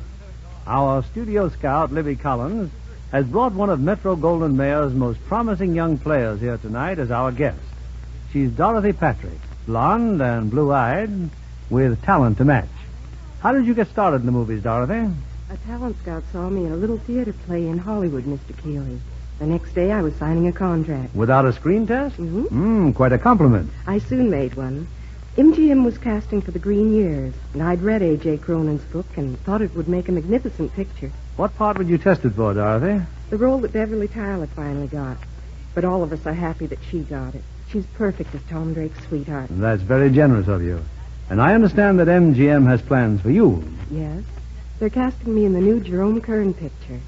Our studio scout, Libby Collins, has brought one of Metro-Goldwyn-Mayer's most promising young players here tonight as our guest. She's Dorothy Patrick, blonde and blue-eyed, with talent to match. How did you get started in the movies, Dorothy?
A talent scout saw me in a little theater play in Hollywood, Mr. Keeley. The next day I was signing a contract.
Without a screen test?
Mm-hmm.
Quite a compliment.
I soon made one. MGM was casting for the Green Years, and I'd read A.J. Cronin's book and thought it would make a magnificent picture.
What part would you test it for, Dorothy?
The role that Beverly Tyler finally got. But all of us are happy that she got it. She's perfect as Tom Drake's sweetheart.
That's very generous of you. And I understand that MGM has plans for you.
Yes. They're casting me in the new Jerome Kern picture.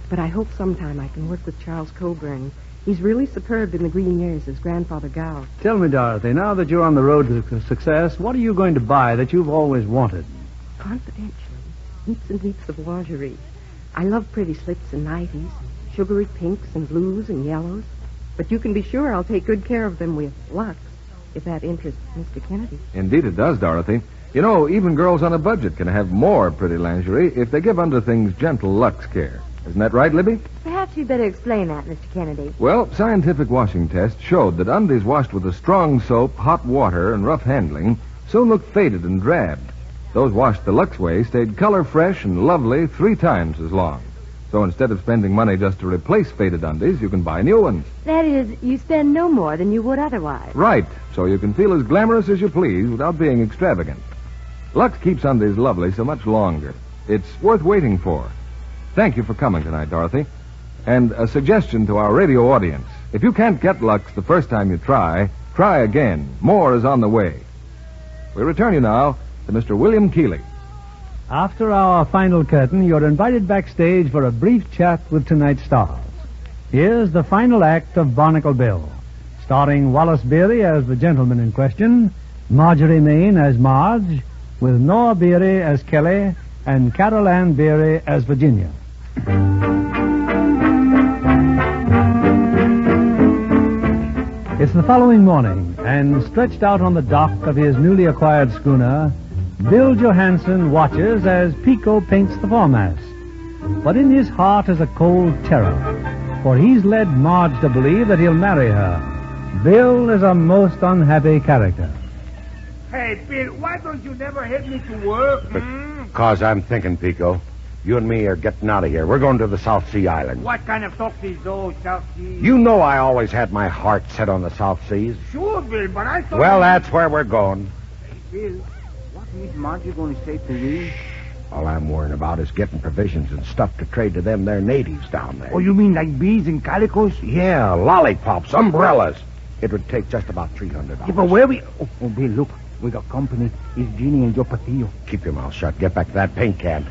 But I hope sometime I can work with Charles Coburn. He's really superb in the Green Years as Grandfather Gow.
Tell me, Dorothy, now that you're on the road to success, what are you going to buy that you've always wanted?
Confidentially, heaps and heaps of lingerie. I love pretty slips and nighties, sugary pinks and blues and yellows. But you can be sure I'll take good care of them with Lux, if that interests Mr. Kennedy.
Indeed it does, Dorothy. You know, even girls on a budget can have more pretty lingerie if they give under things gentle Lux care. Isn't that right, Libby?
Perhaps you'd better explain that, Mr. Kennedy.
Well, scientific washing tests showed that undies washed with a strong soap, hot water, and rough handling soon looked faded and drabbed. Those washed the Lux way stayed color fresh and lovely 3 times as long. So instead of spending money just to replace faded undies, you can buy new ones.
That is, you spend no more than you would otherwise.
Right, so you can feel as glamorous as you please without being extravagant. Lux keeps undies lovely so much longer. It's worth waiting for. Thank you for coming tonight, Dorothy. And a suggestion to our radio audience. If you can't get Lux the first time you try again. More is on the way. We return you now to Mr. William Keeley.
After our final curtain, you're invited backstage for a brief chat with tonight's stars. Here's the final act of Barnacle Bill, starring Wallace Beery as the gentleman in question, Marjorie Main as Marge, with Noah Beery as Kelly, and Carol Ann Beery as Virginia. It's the following morning, and stretched out on the dock of his newly acquired schooner, Bill Johansson watches as Pico paints the foremast. But in his heart is a cold terror, for he's led Marge to believe that he'll marry her. Bill is a most unhappy character.
Hey, Bill, why don't you never help me to work?
Because I'm thinking, Pico. You and me are getting out of here. We're going to the South Sea Islands.
What kind of talk is those, South Seas?
You know I always had my heart set on the South Seas.
Sure, Bill, but I thought...
Well, that's where we're going.
Hey, Bill, what is Marjorie going to say to you?
All I'm worrying about is getting provisions and stuff to trade to them. They're natives down there.
Oh, you mean like beads and calicos?
Yeah, lollipops, umbrellas. It would take just about $300.
Yeah, but where we... Oh, Bill, look. We got company. It's Ginny and Joe Patillo.
Keep your mouth shut. Get back to that paint can.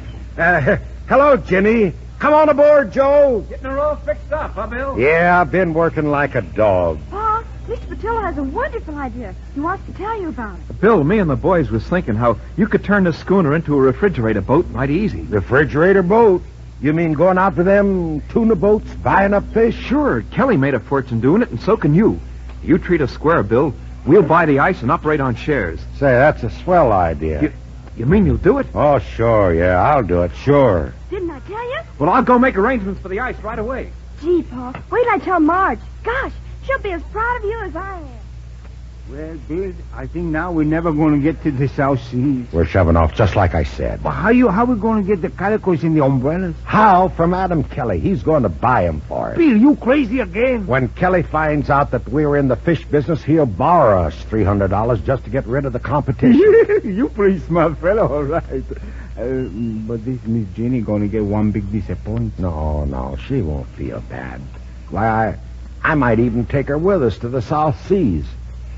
Hello, Ginny. Come on aboard, Joe.
Getting her all fixed up, huh, Bill?
Yeah, I've been working like a dog.
Pa, Mr. Patillo has a wonderful idea. He wants to tell you about it.
Bill, me and the boys was thinking how you could turn the schooner into a refrigerator boat mighty easy.
Refrigerator boat? You mean going out to them tuna boats, buying up fish?
Sure. Kelly made a fortune doing it, and so can you. You treat us square, Bill. We'll buy the ice and operate on shares.
Say, that's a swell idea.
You mean you'll do it?
Oh, sure, yeah, I'll do it, sure.
Didn't I tell you?
Well, I'll go make arrangements for the ice right away.
Gee, Pa, wait till I tell Marge. Gosh, she'll be as proud of you as I am.
Well, Bill, I think now we're never going to get to the South Seas.
We're shoving off just like I said.
But how we going to get the calicos and the umbrellas?
How? From Adam Kelly. He's going to buy them for us.
Bill, you crazy again?
When Kelly finds out that we're in the fish business, he'll borrow us $300 just to get rid of the competition.
You pretty smart fellow, all right. But this Miss Jenny going to get one big disappointment.
No, she won't feel bad. Why, I might even take her with us to the South Seas.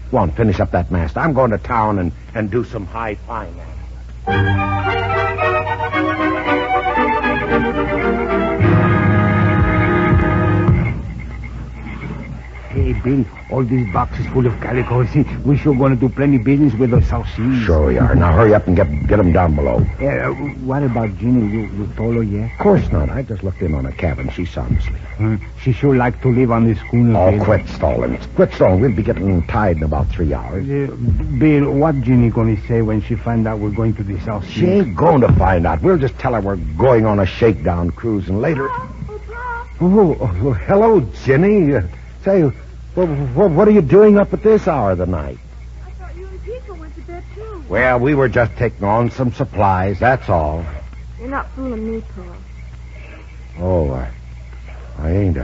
Go on, finish up that mast. I'm going to town and do some high finance.
Hey, Bill, all these boxes full of calicos. We're sure going to do plenty business with the South Seas.
Sure we are. Now hurry up and get them down below.
What about Ginny? You told her yet?
Of course not. I just looked in on a cabin. She's sound asleep.
She sure like to live on this schooner.
Oh,
Bill.
quit stalling. Quit stalling. We'll be getting tied in about 3 hours.
Bill, what Ginny going to say when she find out we're going to the South Seas?
She ain't going to find out. We'll just tell her we're going on a shakedown cruise, and later... Oh, hello, Ginny. Say, what are you doing up at this hour of the night?
I thought you and
Well, we were just taking on some supplies, that's all.
You're not fooling me, Pearl.
Oh, I ain't,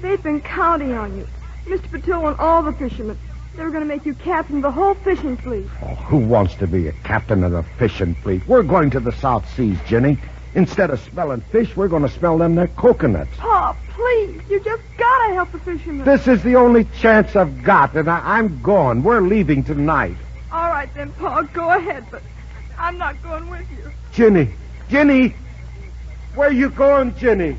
They've been counting on you. Mr. Patillo and all the fishermen. They were going to make you captain of the whole fishing fleet.
Oh, who wants to be a captain of the fishing fleet? We're going to the South Seas, Jenny. Instead of smelling fish, we're going to smell them there coconuts.
Pa, please. You just got to help the fishermen.
This is the only chance I've got, and I'm going. We're leaving tonight.
All right, then, Pa, go ahead, but I'm not going with you.
Jenny! Where you going, Jenny?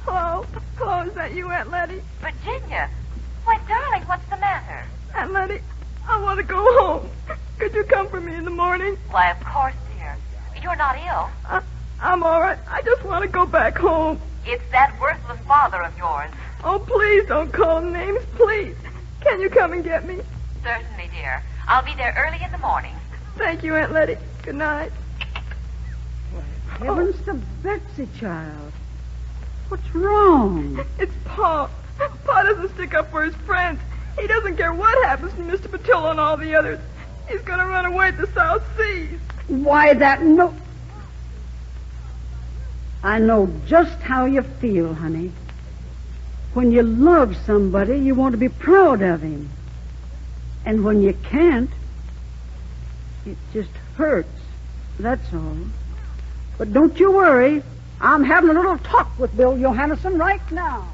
Hello, is that you, Aunt Letty?
Virginia? Why, darling, what's the matter?
Aunt Letty, I want to go home. Could you come for me in the morning?
Why, of course, dear. You're not ill.
I'm all right. I just want to go back home.
It's that worthless father of yours.
Oh, please don't call names, please. Can you come and get me?
Certainly, dear. I'll be there early in the morning.
Thank you, Aunt Letty. Good night.
Heavens to Betsy, child. What's wrong?
It's Pa. Pa doesn't stick up for his friends. He doesn't care what happens to Mr. Patillo and all the others. He's going to run away to the South Seas.
Why, that no... I know just how you feel, honey. When you love somebody, you want to be proud of him. And when you can't, it just hurts. That's all. But don't you worry. I'm having a little talk with Bill Johannesson right now.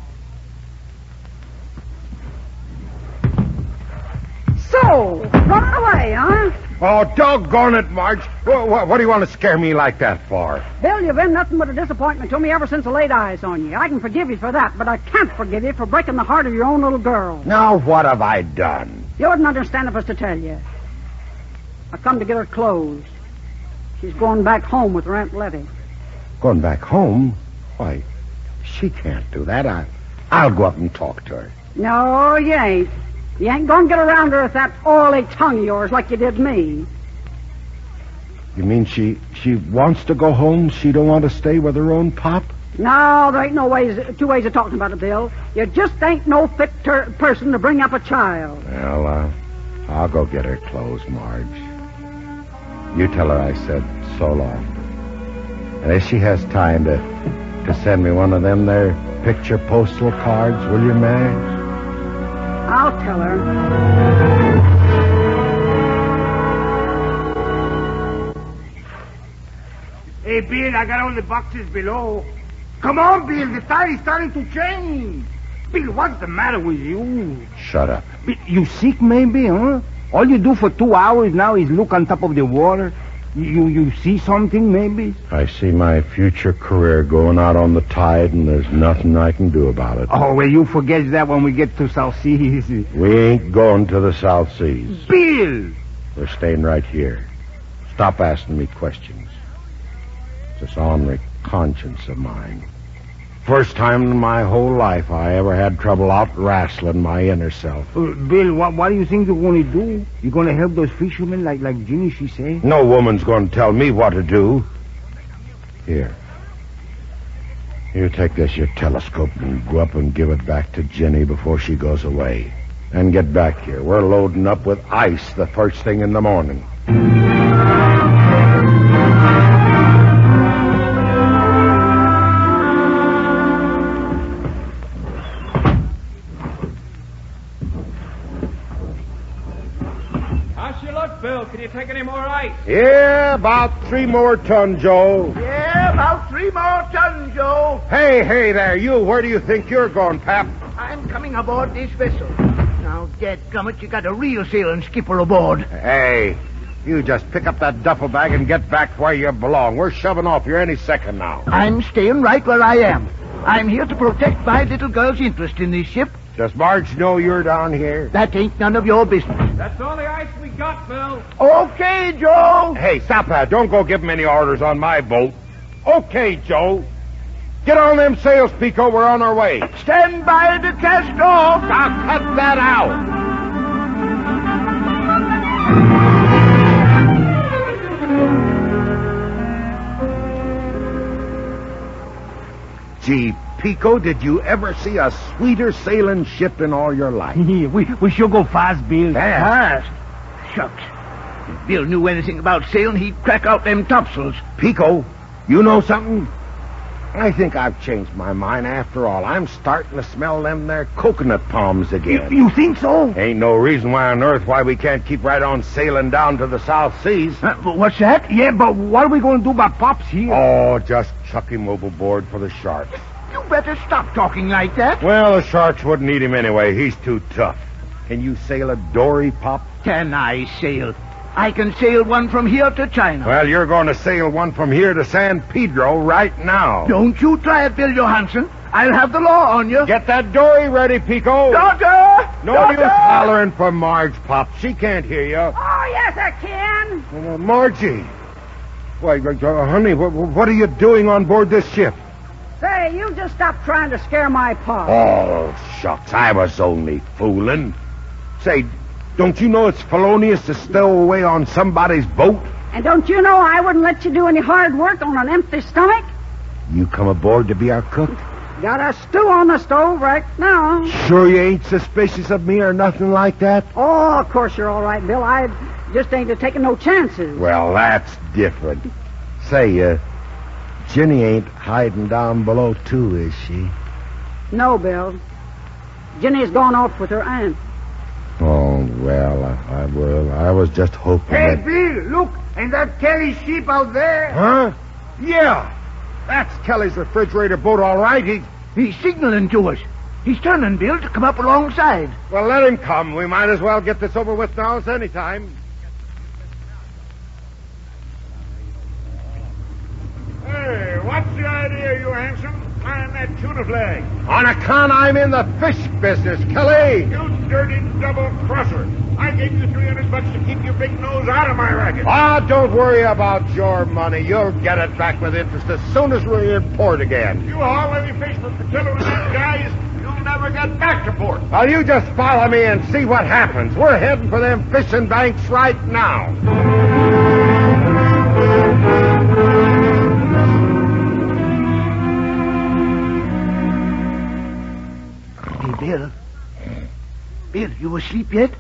So, run away, huh?
Oh, doggone it, Marge. What do you want to scare me like that for?
Bill, you've been nothing but a disappointment to me ever since I laid eyes on you. I can forgive you for that, but I can't forgive you for breaking the heart of your own little girl.
Now, what have I done?
You wouldn't understand if I was to tell you. I come to get her clothes. She's going back home with her Aunt Letty.
Going back home? Why, she can't do that. I'll go up and talk to her.
No, you ain't. You ain't going to get around her with that oily tongue of yours like you did me.
You mean she wants to go home? She don't want to stay with her own pop?
No, there ain't two ways of talking about it, Bill. You just ain't no fit person to bring up a child.
Well, I'll go get her clothes, Marge. You tell her I said so long. And if she has time to send me one of them there picture postal cards, will you, Madge?
I'll tell her.
Hey, Bill, I got all the boxes below. Come on, Bill, the tide is starting to change. Bill, what's the matter with you?
Shut up.
Bill, you sick maybe, huh? All you do for 2 hours now is look on top of the water. You see something maybe?
I see my future career going out on the tide, and there's nothing I can do about it.
Oh, well, you forget that when we get to South Seas.
We ain't going to the South Seas.
Bill!
We're staying right here. Stop asking me questions. It's this ornery conscience of mine. First time in my whole life I ever had trouble out-wrestling my inner self.
Bill, what do you think you're going to do? You going to help those fishermen like Ginny, she say?
No woman's going to tell me what to do. Here. You take this, your telescope, and go up and give it back to Ginny before she goes away. And get back here. We're loading up with ice the first thing in the morning.
Bill, can you take any more ice?
Yeah, about 3 more tons, Joe.
Yeah, about 3 more tons, Joe.
Hey there, you. Where do you think you're going, Pap?
I'm coming aboard this vessel. Now, dadgummit, you got a real sailing skipper aboard.
Hey, you just pick up that duffel bag and get back where you belong. We're shoving off here any second now.
I'm staying right where I am. I'm here to protect my little girl's interest in this ship.
Does Marge know you're down here?
That ain't none of your business.
That's all the ice we got, Bill.
Okay, Joe.
Hey, stop that. Don't go give him any orders on my boat. Okay, Joe. Get on them sails, Pico. We're on our way.
Stand by to cast off.
Now cut that out. Gee, Pico, did you ever see a sweeter sailing ship in all your life?
we sure go fast, Bill.
Fast?
Shucks. If Bill knew anything about sailing, he'd crack out them topsails.
Pico, you know something? I think I've changed my mind after all. I'm starting to smell them there coconut palms again.
You think so?
Ain't no reason why on earth why we can't keep right on sailing down to the South Seas.
What's that? Yeah, but what are we going to do about Pops here?
Oh, just chuck him overboard for the sharks.
You better stop talking like that.
Well, the sharks wouldn't eat him anyway. He's too tough. Can you sail a dory, Pop?
Can I sail? I can sail one from here to China.
Well, you're going to sail one from here to San Pedro right now.
Don't you try it, Bill Johansson. I'll have the law on you.
Get that dory ready, Pico.
Doctor!
No
Doctor!
use hollering for Marge, Pop. She can't hear you.
Oh, yes, I can.
Margie. Why, honey, what are you doing on board this ship?
Say, you just stop trying to scare my pa.
Oh, shucks. I was only fooling. Say, don't you know it's felonious to stow away on somebody's boat?
And don't you know I wouldn't let you do any hard work on an empty stomach?
You come aboard to be our cook?
Got a stew on the stove right now.
Sure you ain't suspicious of me or nothing like that?
Oh, of course you're all right, Bill. I just ain't taking no chances.
Well, that's different. Say, Jenny ain't hiding down below, too, is she?
No, Bill. Jenny's gone off with her aunt.
Oh, well, I was just hoping
Hey,
that...
Bill, look. Ain't that Kelly's ship out there?
Huh? Yeah. That's Kelly's refrigerator boat, all right.
He's signaling to us. He's turning, Bill, to come up alongside.
Well, let him come. We might as well get this over with now as any time.
Hey, what's the idea, you handsome? Flying that tuna flag.
On account I'm in the fish business, Kelly.
You dirty double-crosser. I gave you $300 to keep your big nose out of my racket.
Ah, don't worry about your money. You'll get it back with interest as soon as we're in port again.
You haul any fish for Patillo and them guys, you'll never get back to port.
Well, you just follow me and see what happens. We're heading for them fishing banks right now.
Hey, Bill. Bill, you asleep yet?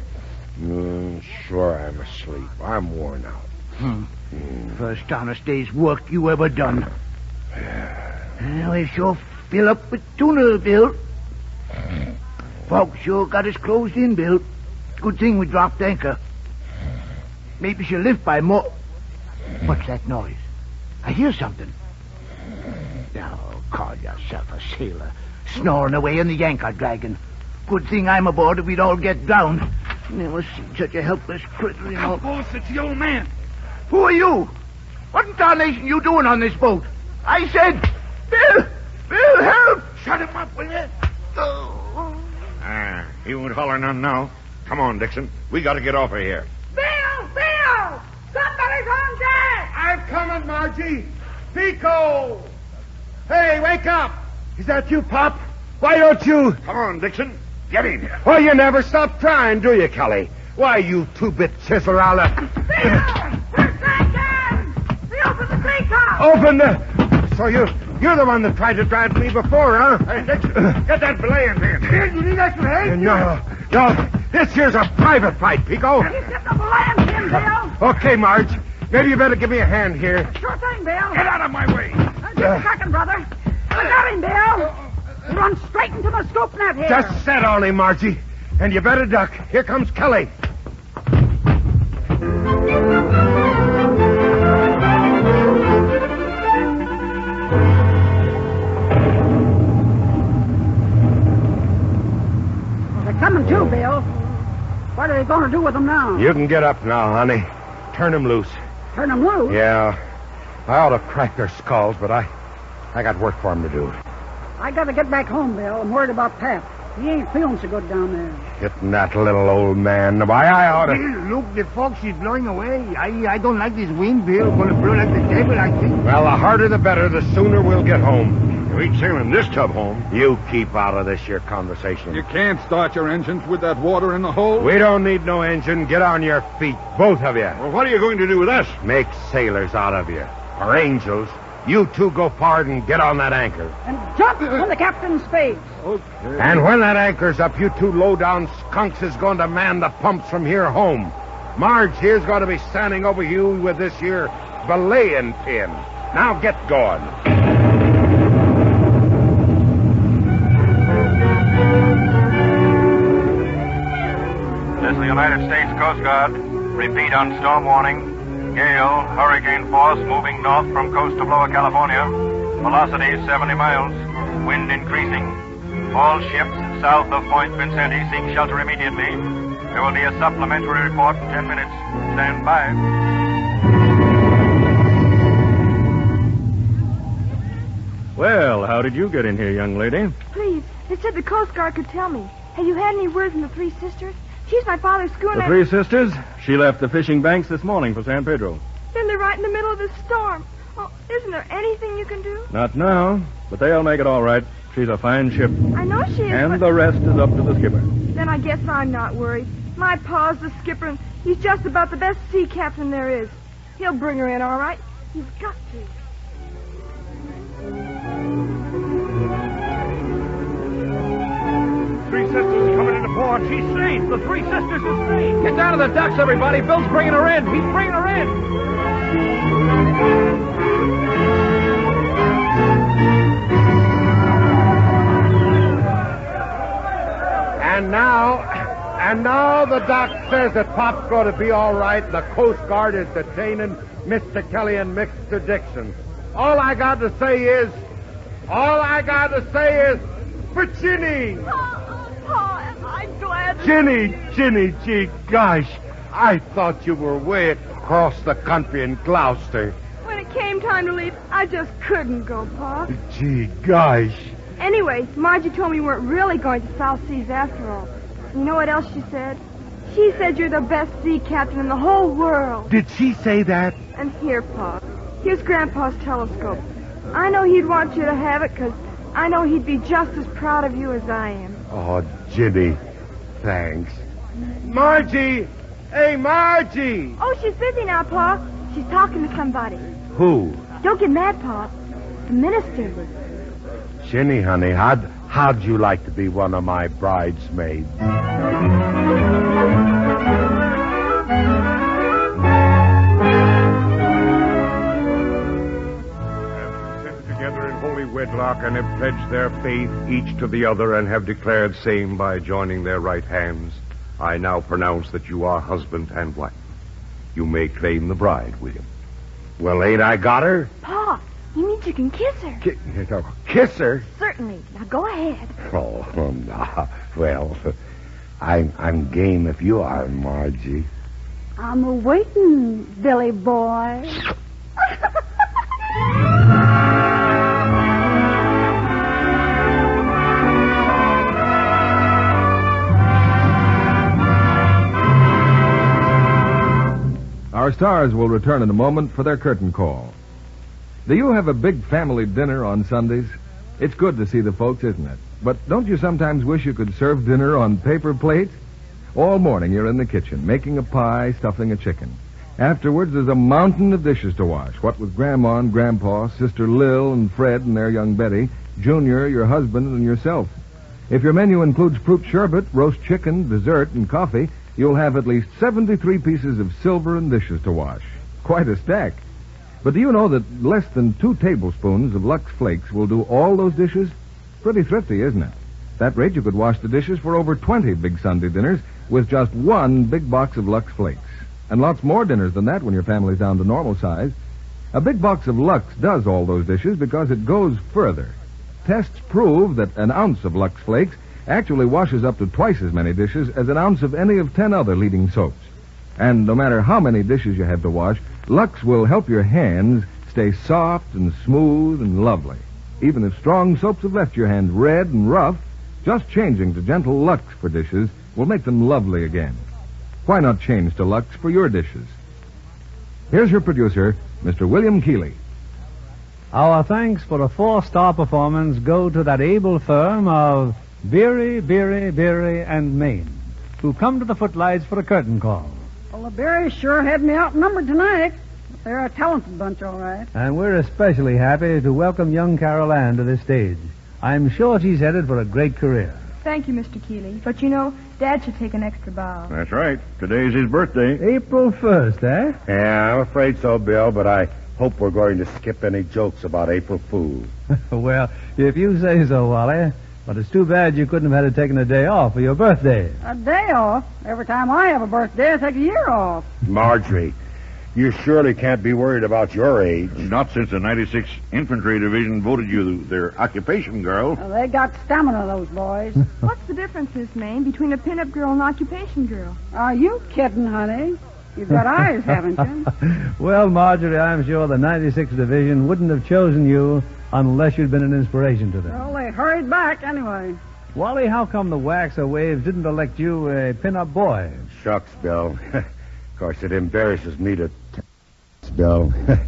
Sure I'm asleep. I'm worn out.
First honest day's work you ever done. Well, we sure fill up with tuna, Bill. Fog sure got us closed in, Bill. Good thing we dropped anchor. Maybe she'll lift by more... What's that noise? I hear something. Now, call yourself a sailor. Snoring away in the anchor dragon. Good thing I'm aboard or we'd all get drowned. Never seen such a helpless critter in all...
Boss, it's the old man.
Who are you? What in tarnation you doing on this boat? I said, Bill, help!
Shut him up, will you? He won't holler none now. Come on, Dixon. We got to get off of here.
Bill! Somebody's on deck!
I'm coming, Margie. Pico! Hey, wake up! Is that you, Pop? Why don't you...
Come on, Dixon. Get him.
Well, you never stop trying, do you, Kelly? Why, you two-bit chisel, I'll...
Bill! We're sinking! They opened the creek off!
Open the... So you're the one that tried to drive me before, huh?
Hey, Dixon, get that belay in here.
Bill, you need extra help?
No. This here's a private fight, Pico.
You get the land in, Bill!
Okay, Marge. Maybe you better give me a hand here.
Sure thing, Bill.
Get out of my way.
Just a second, brother. I got him, Bill. He runs straight into the scoop net here.
Just set on him, Margie. And you better duck. Here comes Kelly.
They're coming too, Bill. What are they going to do with them now?
You can get up now, honey. Turn them loose.
Turn them loose?
Yeah. I ought to crack their skulls, but I got work for them to do.
I got to get back home, Bill. I'm worried about Pap. He ain't feeling so good down there.
Hitting that little old man. Why, I ought to...
Bill, look, the fog is blowing away. I don't like this wind, Bill. Gonna blow like the devil, I think.
Well, the harder the better. The sooner we'll get home.
You ain't sailing this tub home.
You keep out of this here conversation.
You can't start your engines with that water in the hole.
We don't need no engine. Get on your feet, both of you.
Well, what are you going to do with us?
Make sailors out of you. Or angels. You two go forward and get on that anchor.
And jump in the captain's face.
And when that anchor's up, you two low-down skunks is going to man the pumps from here home. Marge here's going to be standing over you with this here belaying pin. Now get going.
This is the United States Coast Guard. Repeat on storm warning. Gale, hurricane force moving north from coast of Lower California. Velocity 70 miles. Wind increasing. All ships south of Point Vincenti seek shelter immediately. There will be a supplementary report in 10 minutes. Stand by.
Well, how did you get in here, young lady?
Please, they said the Coast Guard could tell me. Have you had any word from the Three Sisters? She's my father's schooner.
The Three Sisters? She left the fishing banks this morning for San Pedro.
Then they're right in the middle of the storm. Oh, isn't there anything you can do?
Not now, but they'll make it all right. She's a fine ship.
I know she is,
And
but...
the rest is up to the skipper.
Then I guess I'm not worried. My pa's the skipper, and he's just about the best sea captain there is. He'll bring her in, all right. He's got to.
Three Sisters coming into port. She's safe. The Three Sisters is safe.
Get down to the decks, everybody. Bill's bringing her in. He's bringing her in.
And now the doc says that Pop's going to be all right. The Coast Guard is detaining Mr. Kelly and Mr. Dixon. All I got to say is, for Ginny.
Pa, am I glad?
Ginny, gee, gosh. I thought you were way across the country in Gloucester.
When it came time to leave, I just couldn't go, Pa.
Gee, gosh.
Anyway, Margie told me you weren't really going to South Seas after all. You know what else she said? She said you're the best sea captain in the whole world.
Did she say that?
And here, Pa. Here's Grandpa's telescope. I know he'd want you to have it because I know he'd be just as proud of you as I am.
Oh, Ginny, thanks. Margie! Hey, Margie!
Oh, she's busy now, Pa. She's talking to somebody.
Who?
Don't get mad, Pa. The minister.
Ginny, honey, how'd you like to be one of my bridesmaids?
Together in holy wedlock and have pledged their faith each to the other and have declared same by joining their right hands, I now pronounce that you are husband and wife. You may claim the bride, William.
Well, ain't I got her?
Pa, you mean you can kiss her?
Kiss her?
Certainly. Now go ahead.
Oh, no. Well, I'm game if you are, Margie.
I'm a-waiting, Billy boy.
Our stars will return in a moment for their curtain call. Do you have a big family dinner on Sundays? It's good to see the folks, isn't it? But don't you sometimes wish you could serve dinner on paper plates? All morning you're in the kitchen, making a pie, stuffing a chicken. Afterwards, there's a mountain of dishes to wash, what with Grandma and Grandpa, Sister Lil and Fred and their young Betty, Junior, your husband, and yourself. If your menu includes fruit sherbet, roast chicken, dessert, and coffee, you'll have at least 73 pieces of silver and dishes to wash. Quite a stack. But do you know that less than 2 tablespoons of Lux Flakes will do all those dishes? Pretty thrifty, isn't it? At that rate, you could wash the dishes for over 20 big Sunday dinners with just 1 big box of Lux Flakes. And lots more dinners than that when your family's down to normal size. A big box of Lux does all those dishes because it goes further. Tests prove that an ounce of Lux Flakes actually washes up to twice as many dishes as an ounce of any of 10 other leading soaps. And no matter how many dishes you have to wash, Lux will help your hands stay soft and smooth and lovely. Even if strong soaps have left your hands red and rough, just changing to gentle Lux for dishes will make them lovely again. Why not change to Lux for your dishes? Here's your producer, Mr. William Keeley.
Our thanks for a 4-star performance go to that able firm of Beery, and Maine, who come to the footlights for a curtain call.
Well, the Berries sure had me outnumbered tonight. They're a talented bunch, all right.
And we're especially happy to welcome young Carol Ann to this stage. I'm sure she's headed for a great career.
Thank you, Mr. Keeley. But you know, Dad should take an extra bow.
That's right. Today's his birthday.
April 1st, eh?
Yeah, I'm afraid so, Bill, but I hope we're going to skip any jokes about April Fools.
Well, if you say so, Wally. But it's too bad you couldn't have had it taken a day off for your birthday.
A day off? Every time I have a birthday, I take a year off.
Marjorie, you surely can't be worried about your age.
Not since the 96th Infantry Division voted you their occupation girl.
Well, they got stamina, those boys.
What's the difference, Miss Maine, between a pinup girl and an occupation girl?
Are you kidding, honey? You've got eyes, haven't you?
Well, Marjorie, I'm sure the 96th Division wouldn't have chosen you unless you'd been an inspiration to them.
Well, they hurried back anyway.
Wally, how come the Waxer Waves didn't elect you a pin-up boy?
Shucks, Bill. Of course, it embarrasses me to... Bill. Of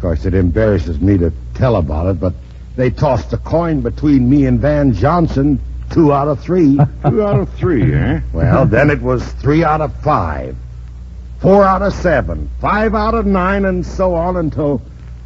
course, it embarrasses me to tell about it, but they tossed a coin between me and Van Johnson 2 out of 3.
2 out of 3, eh?
Well, then it was 3 out of 5. 4 out of 7. 5 out of 9, and so on until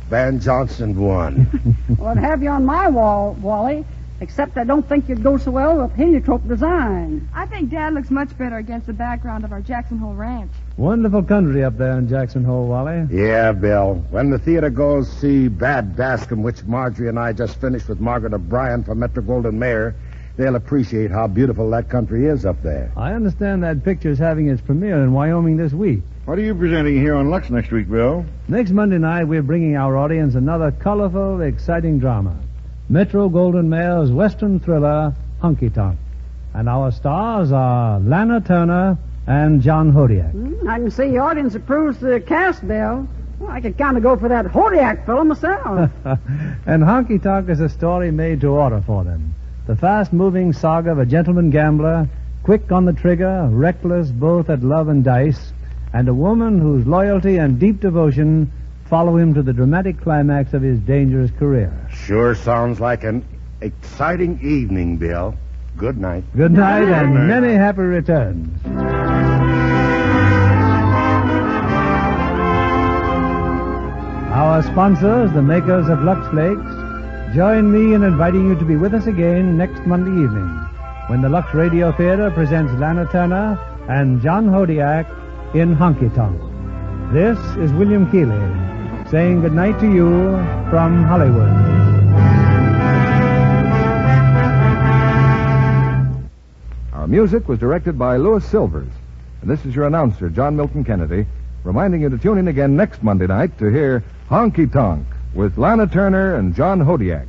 Van Johnson won.
Well, I'd have you on my wall, Wally, except I don't think you'd go so well with heliotrope design.
I think Dad looks much better against the background of our Jackson Hole Ranch.
Wonderful country up there in Jackson Hole, Wally.
Yeah, Bill. When the theater goes see Bad Bascom, which Marjorie and I just finished with Margaret O'Brien for Metro-Goldwyn-Mayer, they'll appreciate how beautiful that country is up there.
I understand that picture's having its premiere in Wyoming this week.
What are you presenting here on Lux next week, Bill?
Next Monday night, we're bringing our audience another colorful, exciting drama. Metro-Goldwyn-Mayer's Western thriller, Honky Tonk. And our stars are Lana Turner and John Hodiak.
I can see the audience approves the cast, Bill. Well, I could kind of go for that Hodiak fellow myself.
And Honky Tonk is a story made to order for them. The fast-moving saga of a gentleman gambler, quick on the trigger, reckless both at love and dice, and a woman whose loyalty and deep devotion follow him to the dramatic climax of his dangerous career.
Sure sounds like an exciting evening, Bill. Good night.
Good night, and many happy returns. Our sponsors, the makers of Lux Flakes, join me in inviting you to be with us again next Monday evening when the Lux Radio Theater presents Lana Turner and John Hodiak in Honky Tonk. This is William Keeley saying good night to you from Hollywood.
Our music was directed by Louis Silvers. And this is your announcer, John Milton Kennedy, reminding you to tune in again next Monday night to hear Honky Tonk with Lana Turner and John Hodiak.